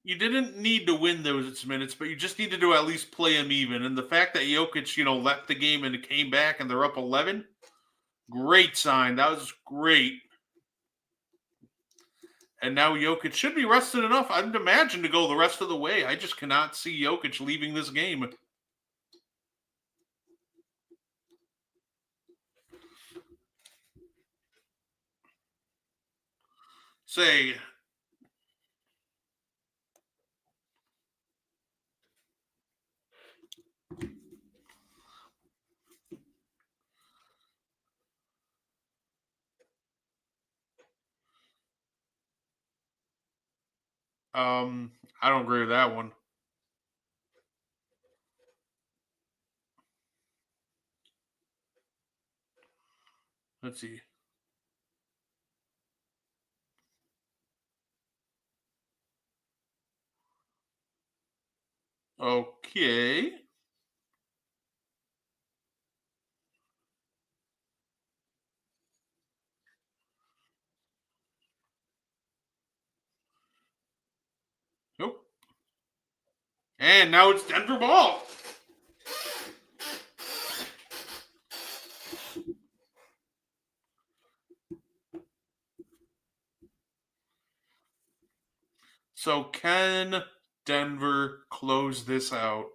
You didn't need to win those minutes, but you just needed to at least play them even. And the fact that Jokic, left the game and came back and they're up 11, great sign. That was great. And now Jokic should be rested enough, I'd imagine, to go the rest of the way. I just cannot see Jokic leaving this game. Say, I don't agree with that one. Let's see. Okay. Nope. And now it's Denver ball. So can Denver close this out?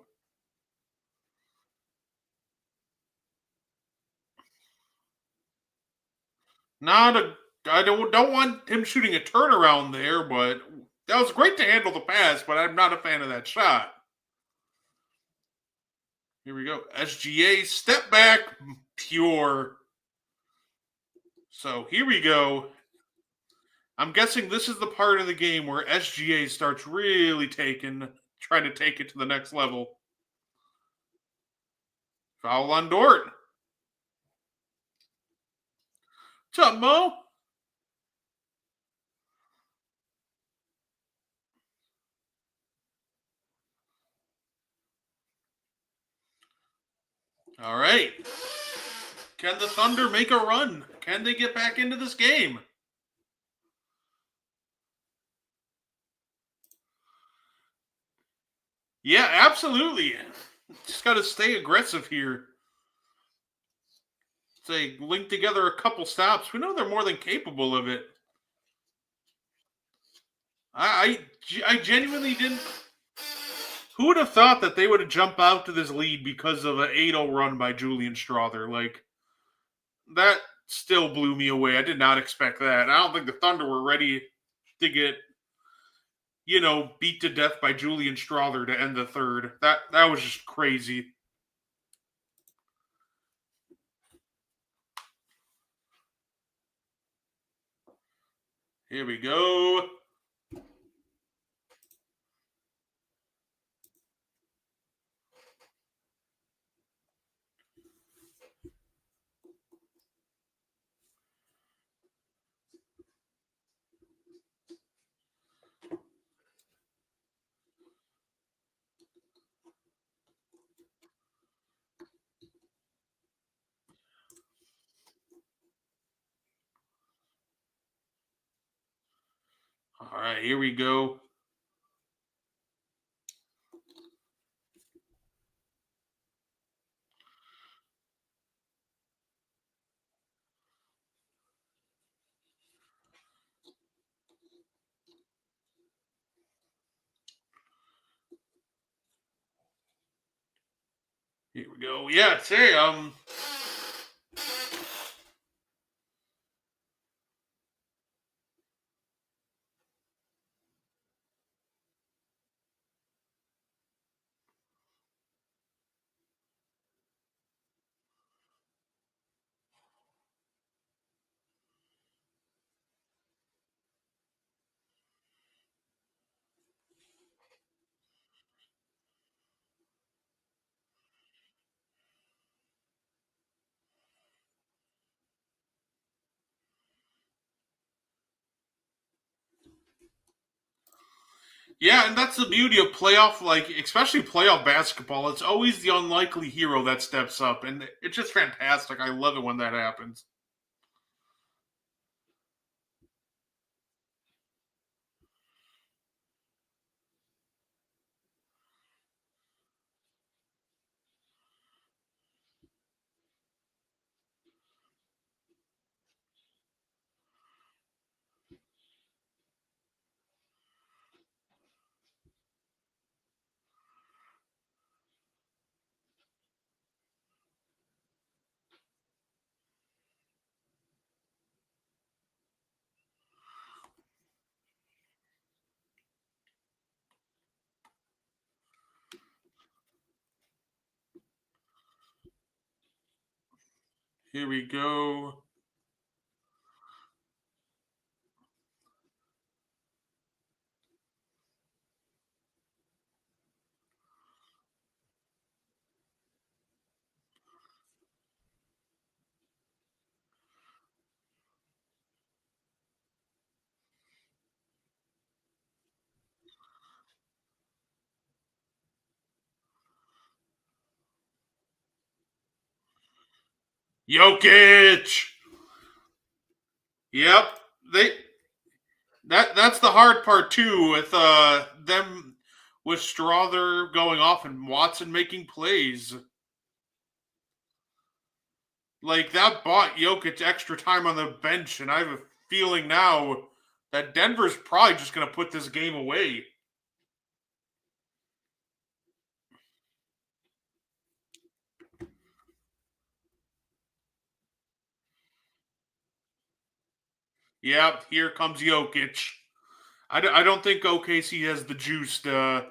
I don't want him shooting a turnaround there, but that was great to handle the pass, but I'm not a fan of that shot. Here we go. SGA step back, pure. So here we go. I'm guessing this is the part of the game where SGA starts really trying to take it to the next level. Foul on Dort. What's up, Mo? All right. Can the Thunder make a run? Can they get back into this game? Yeah, absolutely. Just got to stay aggressive here. Say, link together a couple stops. We know they're more than capable of it. I genuinely didn't. Who would have thought that they would have jumped out to this lead because of an 8-0 run by Julian Strother? Like, that still blew me away. I did not expect that. I don't think the Thunder were ready to get, beat to death by Julian Strother to end the third. That was just crazy. Here we go. All right, here we go. Here we go. Yeah, say, yeah, and that's the beauty of playoff, especially playoff basketball. It's always the unlikely hero that steps up, and it's just fantastic. I love it when that happens. Here we go. Jokic. Yep. That's the hard part too with them with Strother going off and Watson making plays. Like that bought Jokic extra time on the bench, and I have a feeling now that Denver's probably just going to put this game away. Yeah, here comes Jokic. I don't think OKC has the juice to.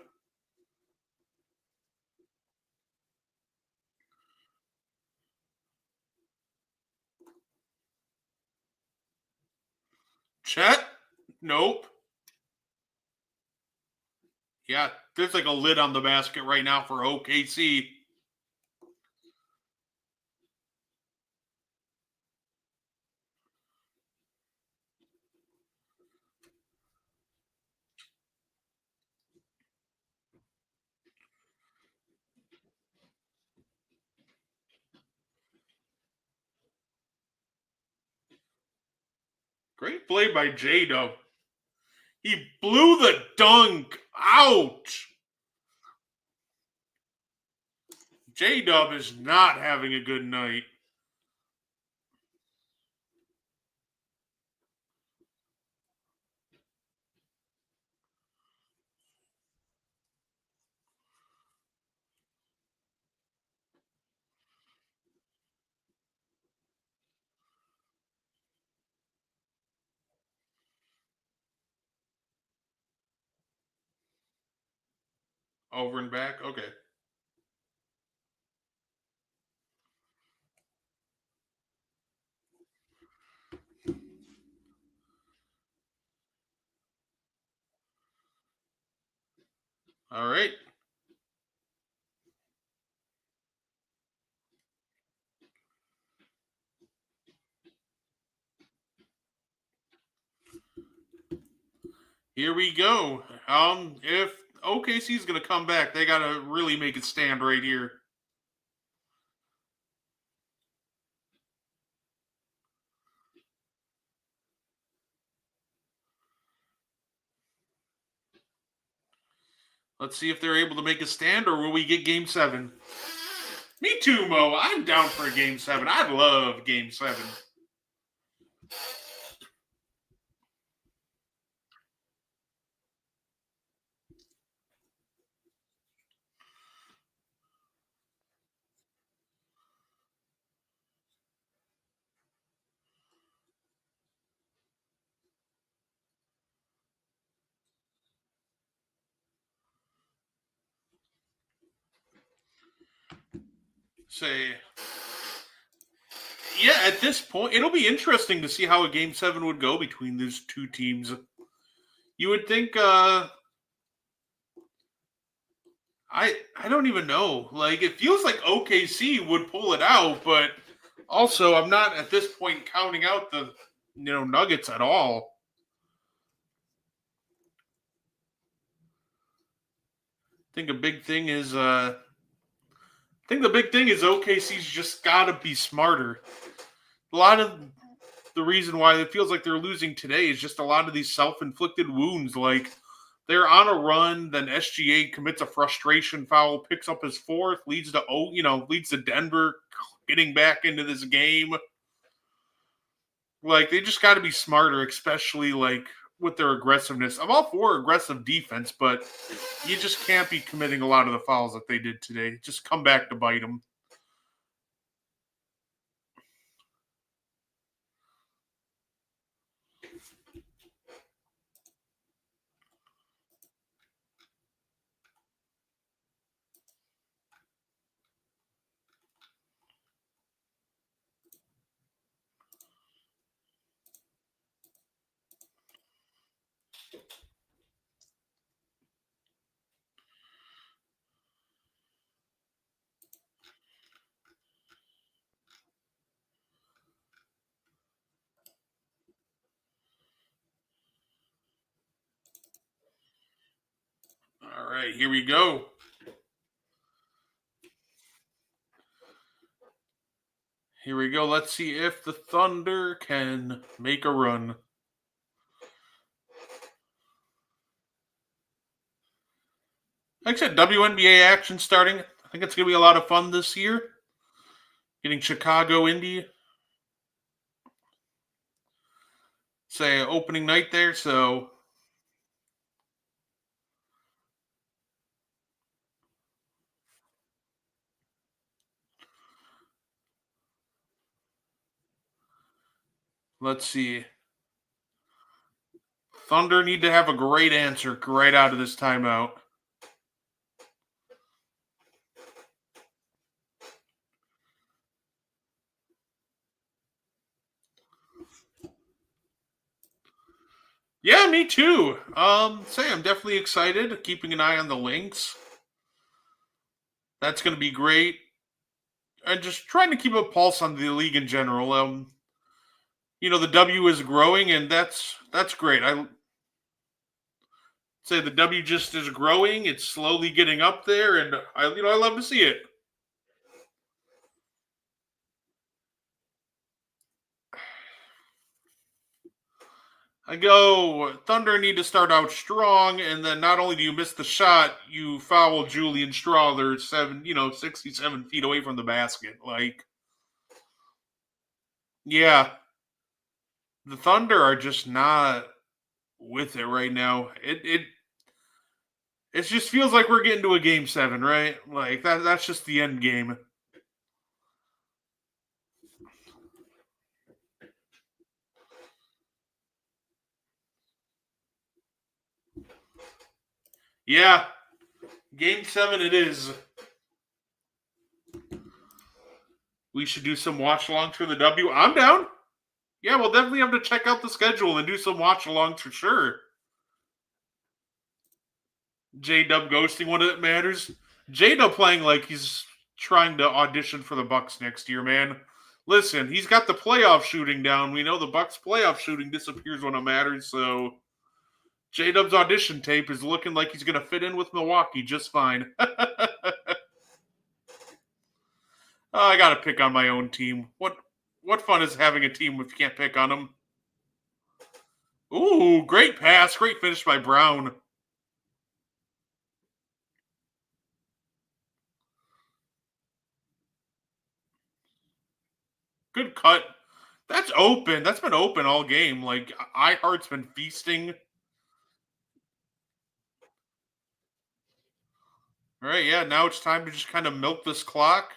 Chet? Nope. Yeah, there's like a lid on the basket right now for OKC. Great play by J-Dub. He blew the dunk. Ouch. J-Dub is not having a good night. Over and back? Okay. All right. Here we go. If OKC is going to come back, they got to really make it stand right here. Let's see if they're able to make a stand, or will we get Game 7? Me too, Mo. I'm down for a Game 7. I'd love Game 7. Say, yeah, at this point, it'll be interesting to see how a Game 7 would go between these two teams. You would think, I don't even know. Like, it feels like OKC would pull it out, but also I'm not at this point counting out the Nuggets at all. I think the big thing is OKC's just got to be smarter. A lot of the reason why it feels like they're losing today is just a lot of these self-inflicted wounds. Like, they're on a run, then SGA commits a frustration foul, picks up his fourth, leads to Denver getting back into this game. Like, they just got to be smarter, especially like with their aggressiveness. I'm all for aggressive defense, but you just can't be committing a lot of the fouls that they did today. Just come back to bite them. right, here we go. Here we go. Let's see if the Thunder can make a run. Like I said, WNBA action starting. I think it's going to be a lot of fun this year. Getting Chicago Indy. Say opening night there, so let's see. Thunder need to have a great answer right out of this timeout. Yeah, me too. Say I'm definitely excited. Keeping an eye on the Lynx. That's going to be great. And just trying to keep a pulse on the league in general. The W is growing, and that's great. I say the W just is growing. It's slowly getting up there, and I love to see it. I go, Thunder need to start out strong, and then not only do you miss the shot, you foul Julian Strawther 67 feet away from the basket. Yeah. The Thunder are just not with it right now. It just feels like we're getting to a game 7, right? That's just the end game. Yeah. Game 7 it is. We should do some watch-alongs for the W. I'm down. Yeah, we'll definitely have to check out the schedule and do some watch-alongs for sure. J-Dub ghosting when it matters. J-Dub playing like he's trying to audition for the Bucks next year, man. Listen, he's got the playoff shooting down. We know the Bucks playoff shooting disappears when it matters, so J-Dub's audition tape is looking like he's going to fit in with Milwaukee just fine. I got to pick on my own team. What fun is having a team if you can't pick on them? Ooh, great pass. Great finish by Brown. Good cut. That's open. That's been open all game. iHeart's been feasting. All right, yeah, now it's time to just kind of milk this clock.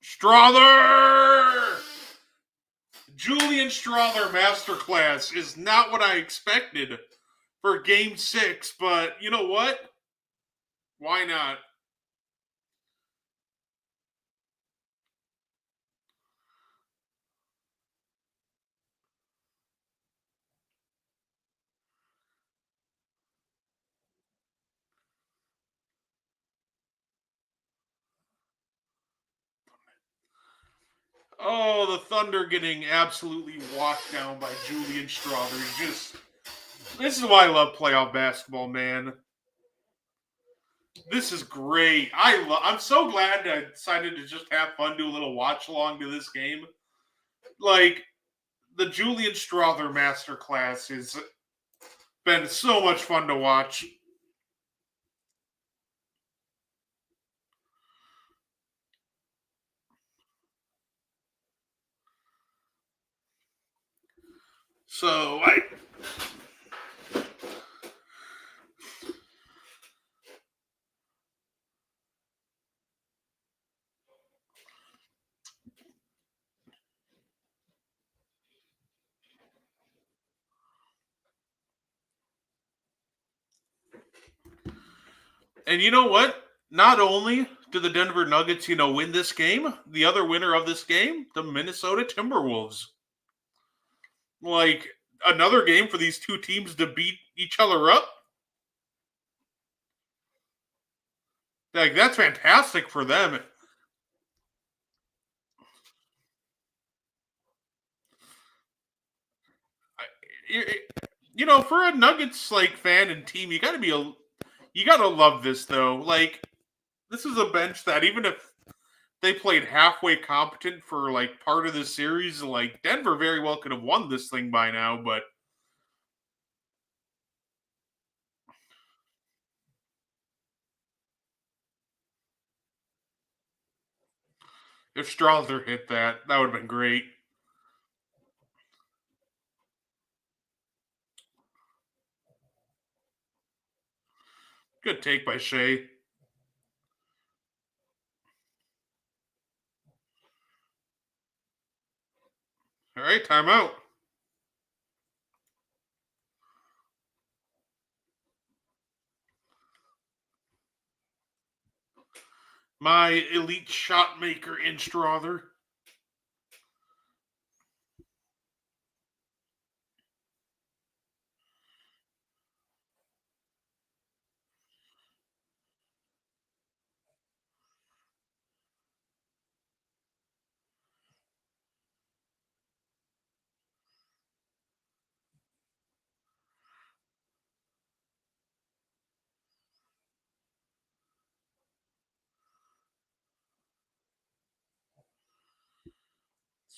Strawther! Julian Strawther masterclass is not what I expected for Game 6, but you know what? Why not? Oh, the Thunder getting absolutely walked down by Julian Strawther. This is why I love playoff basketball, man. This is great. I'm so glad I decided to just have fun, do a little watch along to this game. The Julian Strawther masterclass has been so much fun to watch. So and you know what? Not only do the Denver Nuggets, win this game, the other winner of this game, the Minnesota Timberwolves. Another game for these two teams to beat each other up. Like that's fantastic for them. You know, for a Nuggets like fan and team, you gotta love this though. Like this is a bench that even if they played halfway competent for like part of the series, like Denver very well could have won this thing by now, but if Strasser hit that, that would have been great. Good take by Shea. All right, timeout. My elite shot maker in Strother.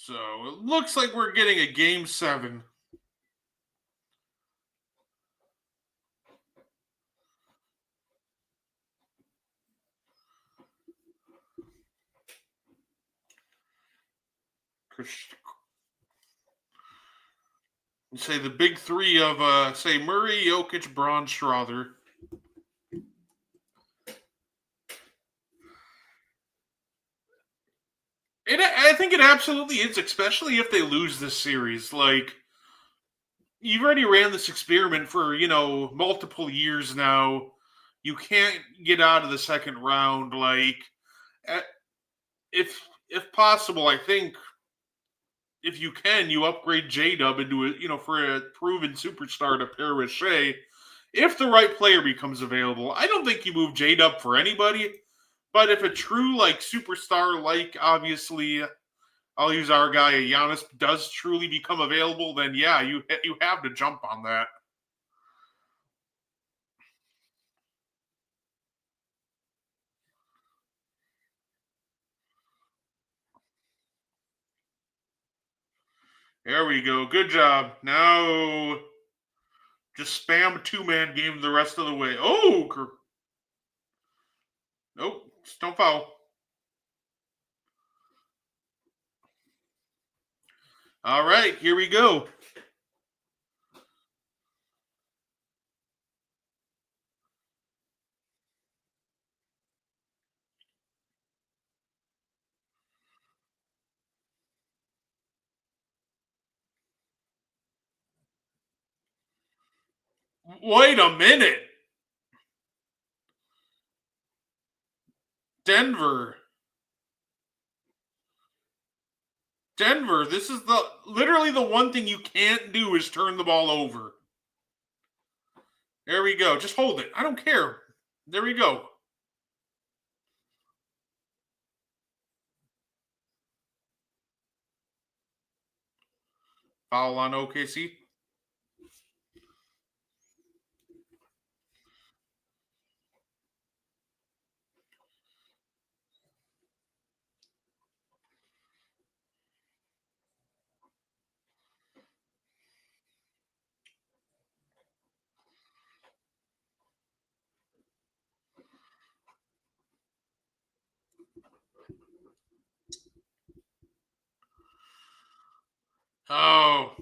So it looks like we're getting a game 7. Say the big three of say Murray, Jokic, Braun, Strother. I think it absolutely is, especially if they lose this series. Like you've already ran this experiment for multiple years now. You can't get out of the second round. Like eh, if possible, I think if you can, you upgrade J Dub into for a proven superstar to pair with Shea. If the right player becomes available, I don't think you move J Dub for anybody. But if a true like superstar, like obviously I'll use our guy Giannis, does truly become available, then yeah, you have to jump on that. There we go. Good job. Now just spam 2-man game the rest of the way. Oh, nope. Don't foul. All right, here we go. Wait a minute. Denver. This is literally the one thing you can't do is turn the ball over. There we go. Just hold it. I don't care. There we go. Foul on OKC. Oh.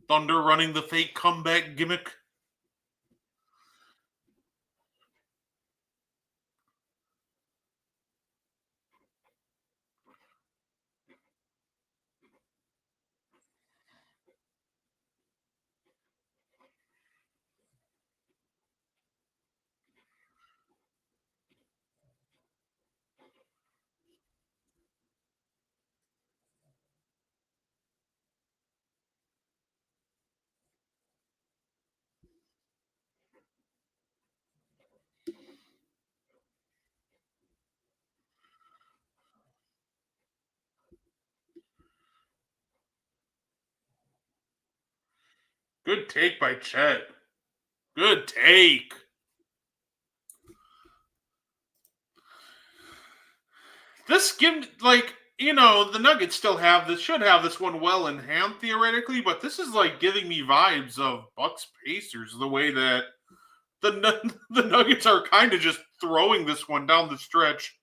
Thunder running the fake comeback gimmick. Good take by Chet. Good take. This the Nuggets still should have this one well in hand theoretically, but this is like giving me vibes of Bucks Pacers, the way that the Nuggets are kind of just throwing this one down the stretch.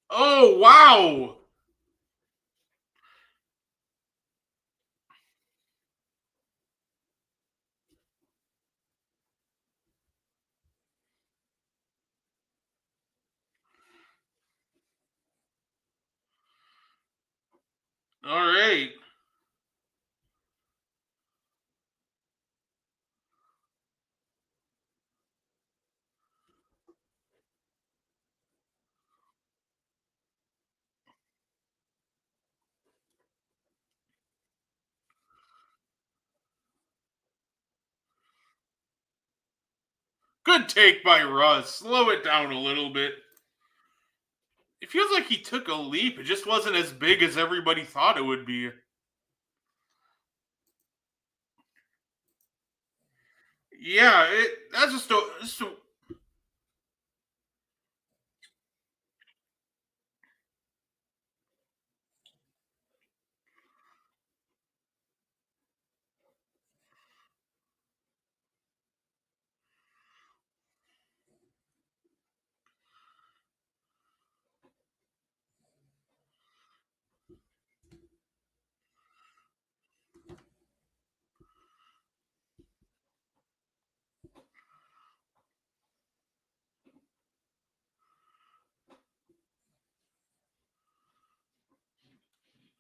Oh, wow. All right. Good take by Russ. Slow it down a little bit. It feels like he took a leap. It just wasn't as big as everybody thought it would be. Yeah, that's just a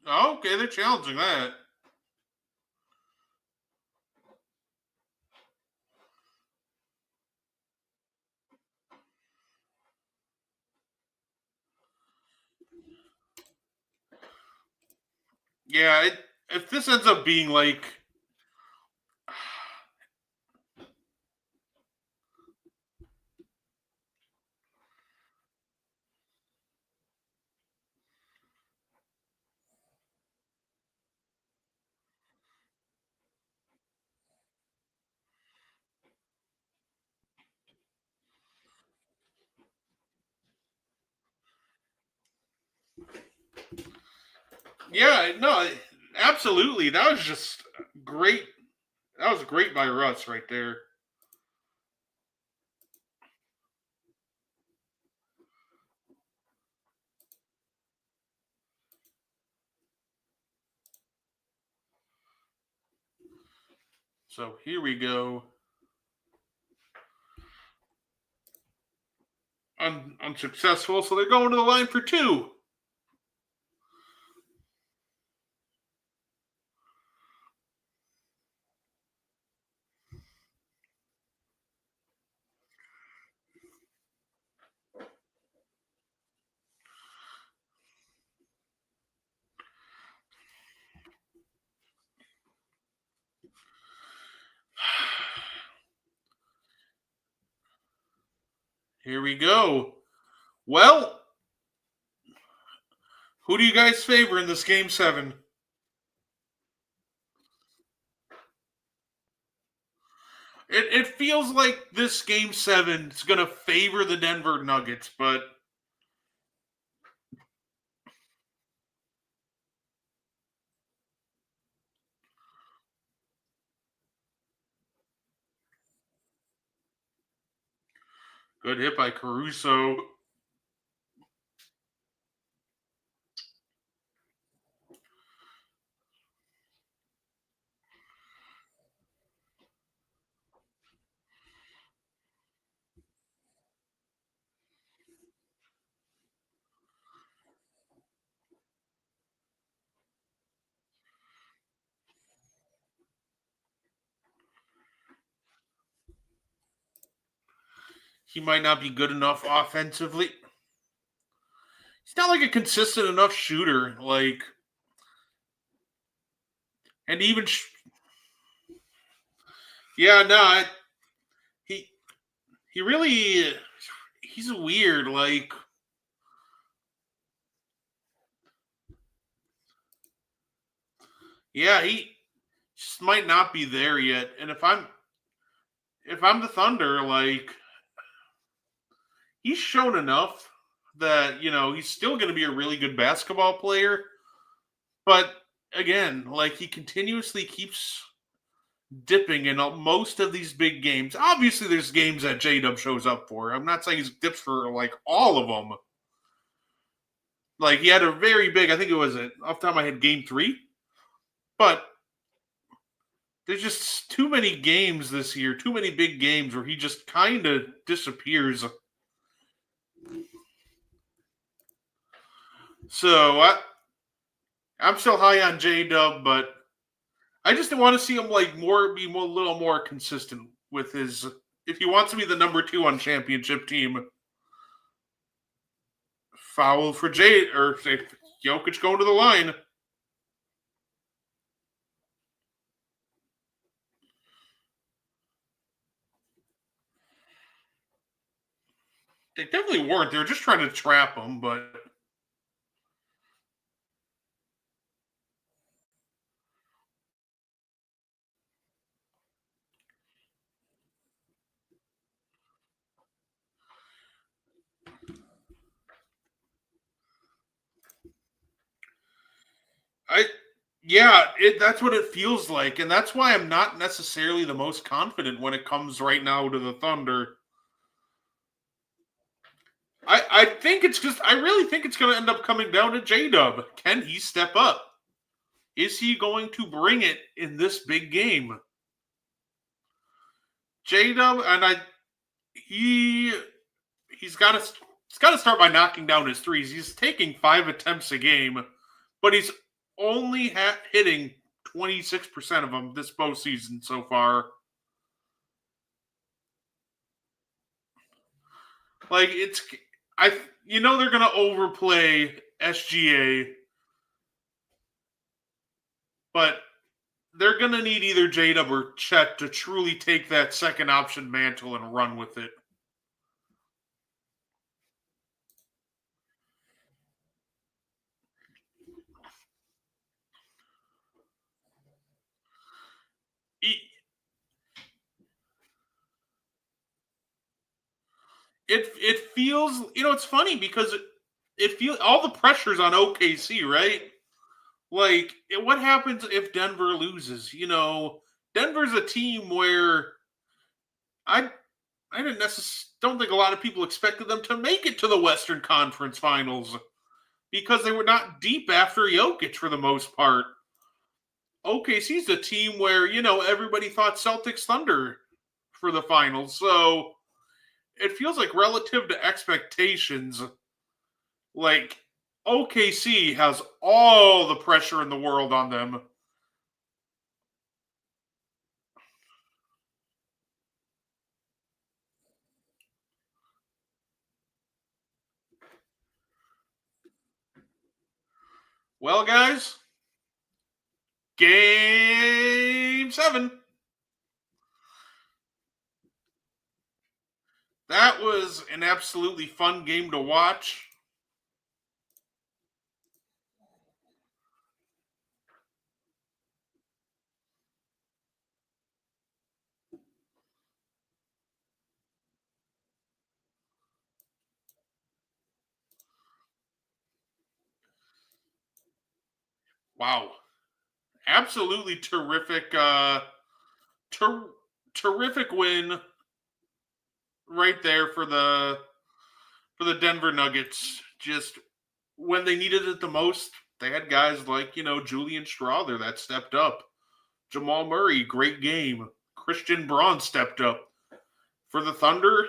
okay, they're challenging that. Yeah, if this ends up being like yeah, no, absolutely. That was just great. That was great by Russ right there. So here we go. Unsuccessful, so they're going to the line for two. Here we go. Well, who do you guys favor in this game 7? It feels like this game 7 is going to favor the Denver Nuggets, but good hit by Caruso. He might not be good enough offensively. He's not like a consistent enough shooter. Like, And even, yeah, no, he really, he's weird. Like, yeah, he just might not be there yet. And if I'm the Thunder, like, he's shown enough that, you know, he's still going to be a really good basketball player. But again, like, he continuously keeps dipping in most of these big games. Obviously, there's games that J-Dub shows up for. I'm not saying he dips for, like, all of them. Like, he had a very big, I think it was, off the top of my head, Game 3. But there's just too many games this year, too many big games where he just kind of disappears. So, I'm still high on J-Dub, but I just want to see him like be a little more consistent with his. If he wants to be the number 2 on championship team, foul for say Jokic going to the line. They definitely weren't. They were just trying to trap him, but. That's what it feels like, and that's why I'm not necessarily the most confident when it comes right now to the Thunder. I really think it's going to end up coming down to J-Dub. Can he step up? Is he going to bring it in this big game? J-Dub, and he's got to start by knocking down his threes. He's taking 5 attempts a game, but he's only hitting 26% of them this postseason so far. Like, they're going to overplay SGA, but they're going to need either J-Dub or Chet to truly take that second option mantle and run with it. It feels, it's funny because it feels all the pressure's on OKC, right? Like, what happens if Denver loses? Denver's a team where I don't think a lot of people expected them to make it to the Western Conference Finals because they were not deep after Jokic for the most part. OKC's a team where, everybody thought Celtics Thunder for the finals. So it feels like relative to expectations, like OKC has all the pressure in the world on them. Well, guys, Game 7. That was an absolutely fun game to watch. Wow. Absolutely terrific terrific win right there for the Denver Nuggets. Just when they needed it the most, they had guys like, Julian Strawther that stepped up. Jamal Murray, great game. Christian Braun stepped up. For the Thunder,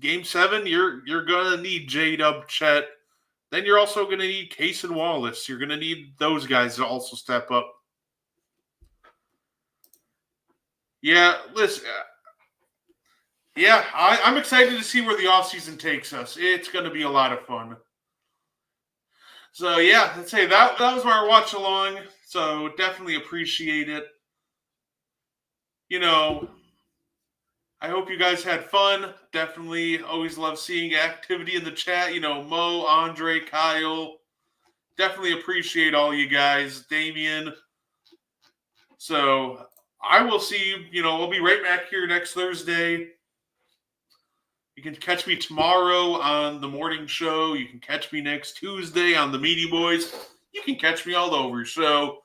Game 7, you're going to need J-Dub, Chet. Then you're also going to need Case and Wallace. You're going to need those guys to also step up. Yeah, listen. I'm excited to see where the offseason takes us. It's going to be a lot of fun. So, yeah, let's say that was our watch along. So definitely appreciate it. You know, I hope you guys had fun. Definitely always love seeing activity in the chat. You know, Mo, Andre, Kyle. Definitely appreciate all you guys. Damien. So I will see you. You know, we'll be right back here next Thursday. You can catch me tomorrow on the morning show. You can catch me next Tuesday on the Meaty Boys. You can catch me all over. So,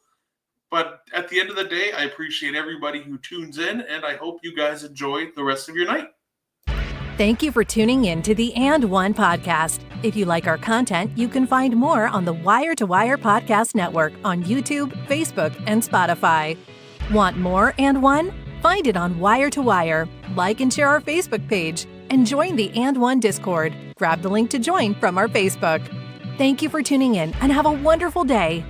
but at the end of the day, I appreciate everybody who tunes in, and I hope you guys enjoy the rest of your night. Thank you for tuning in to the And One podcast. If you like our content, you can find more on the Wire to Wire Podcast Network on YouTube, Facebook, and Spotify. Want more And One? Find it on Wire to Wire. Like and share our Facebook page, and join the And One Discord. Grab the link to join from our Facebook. Thank you for tuning in, and have a wonderful day.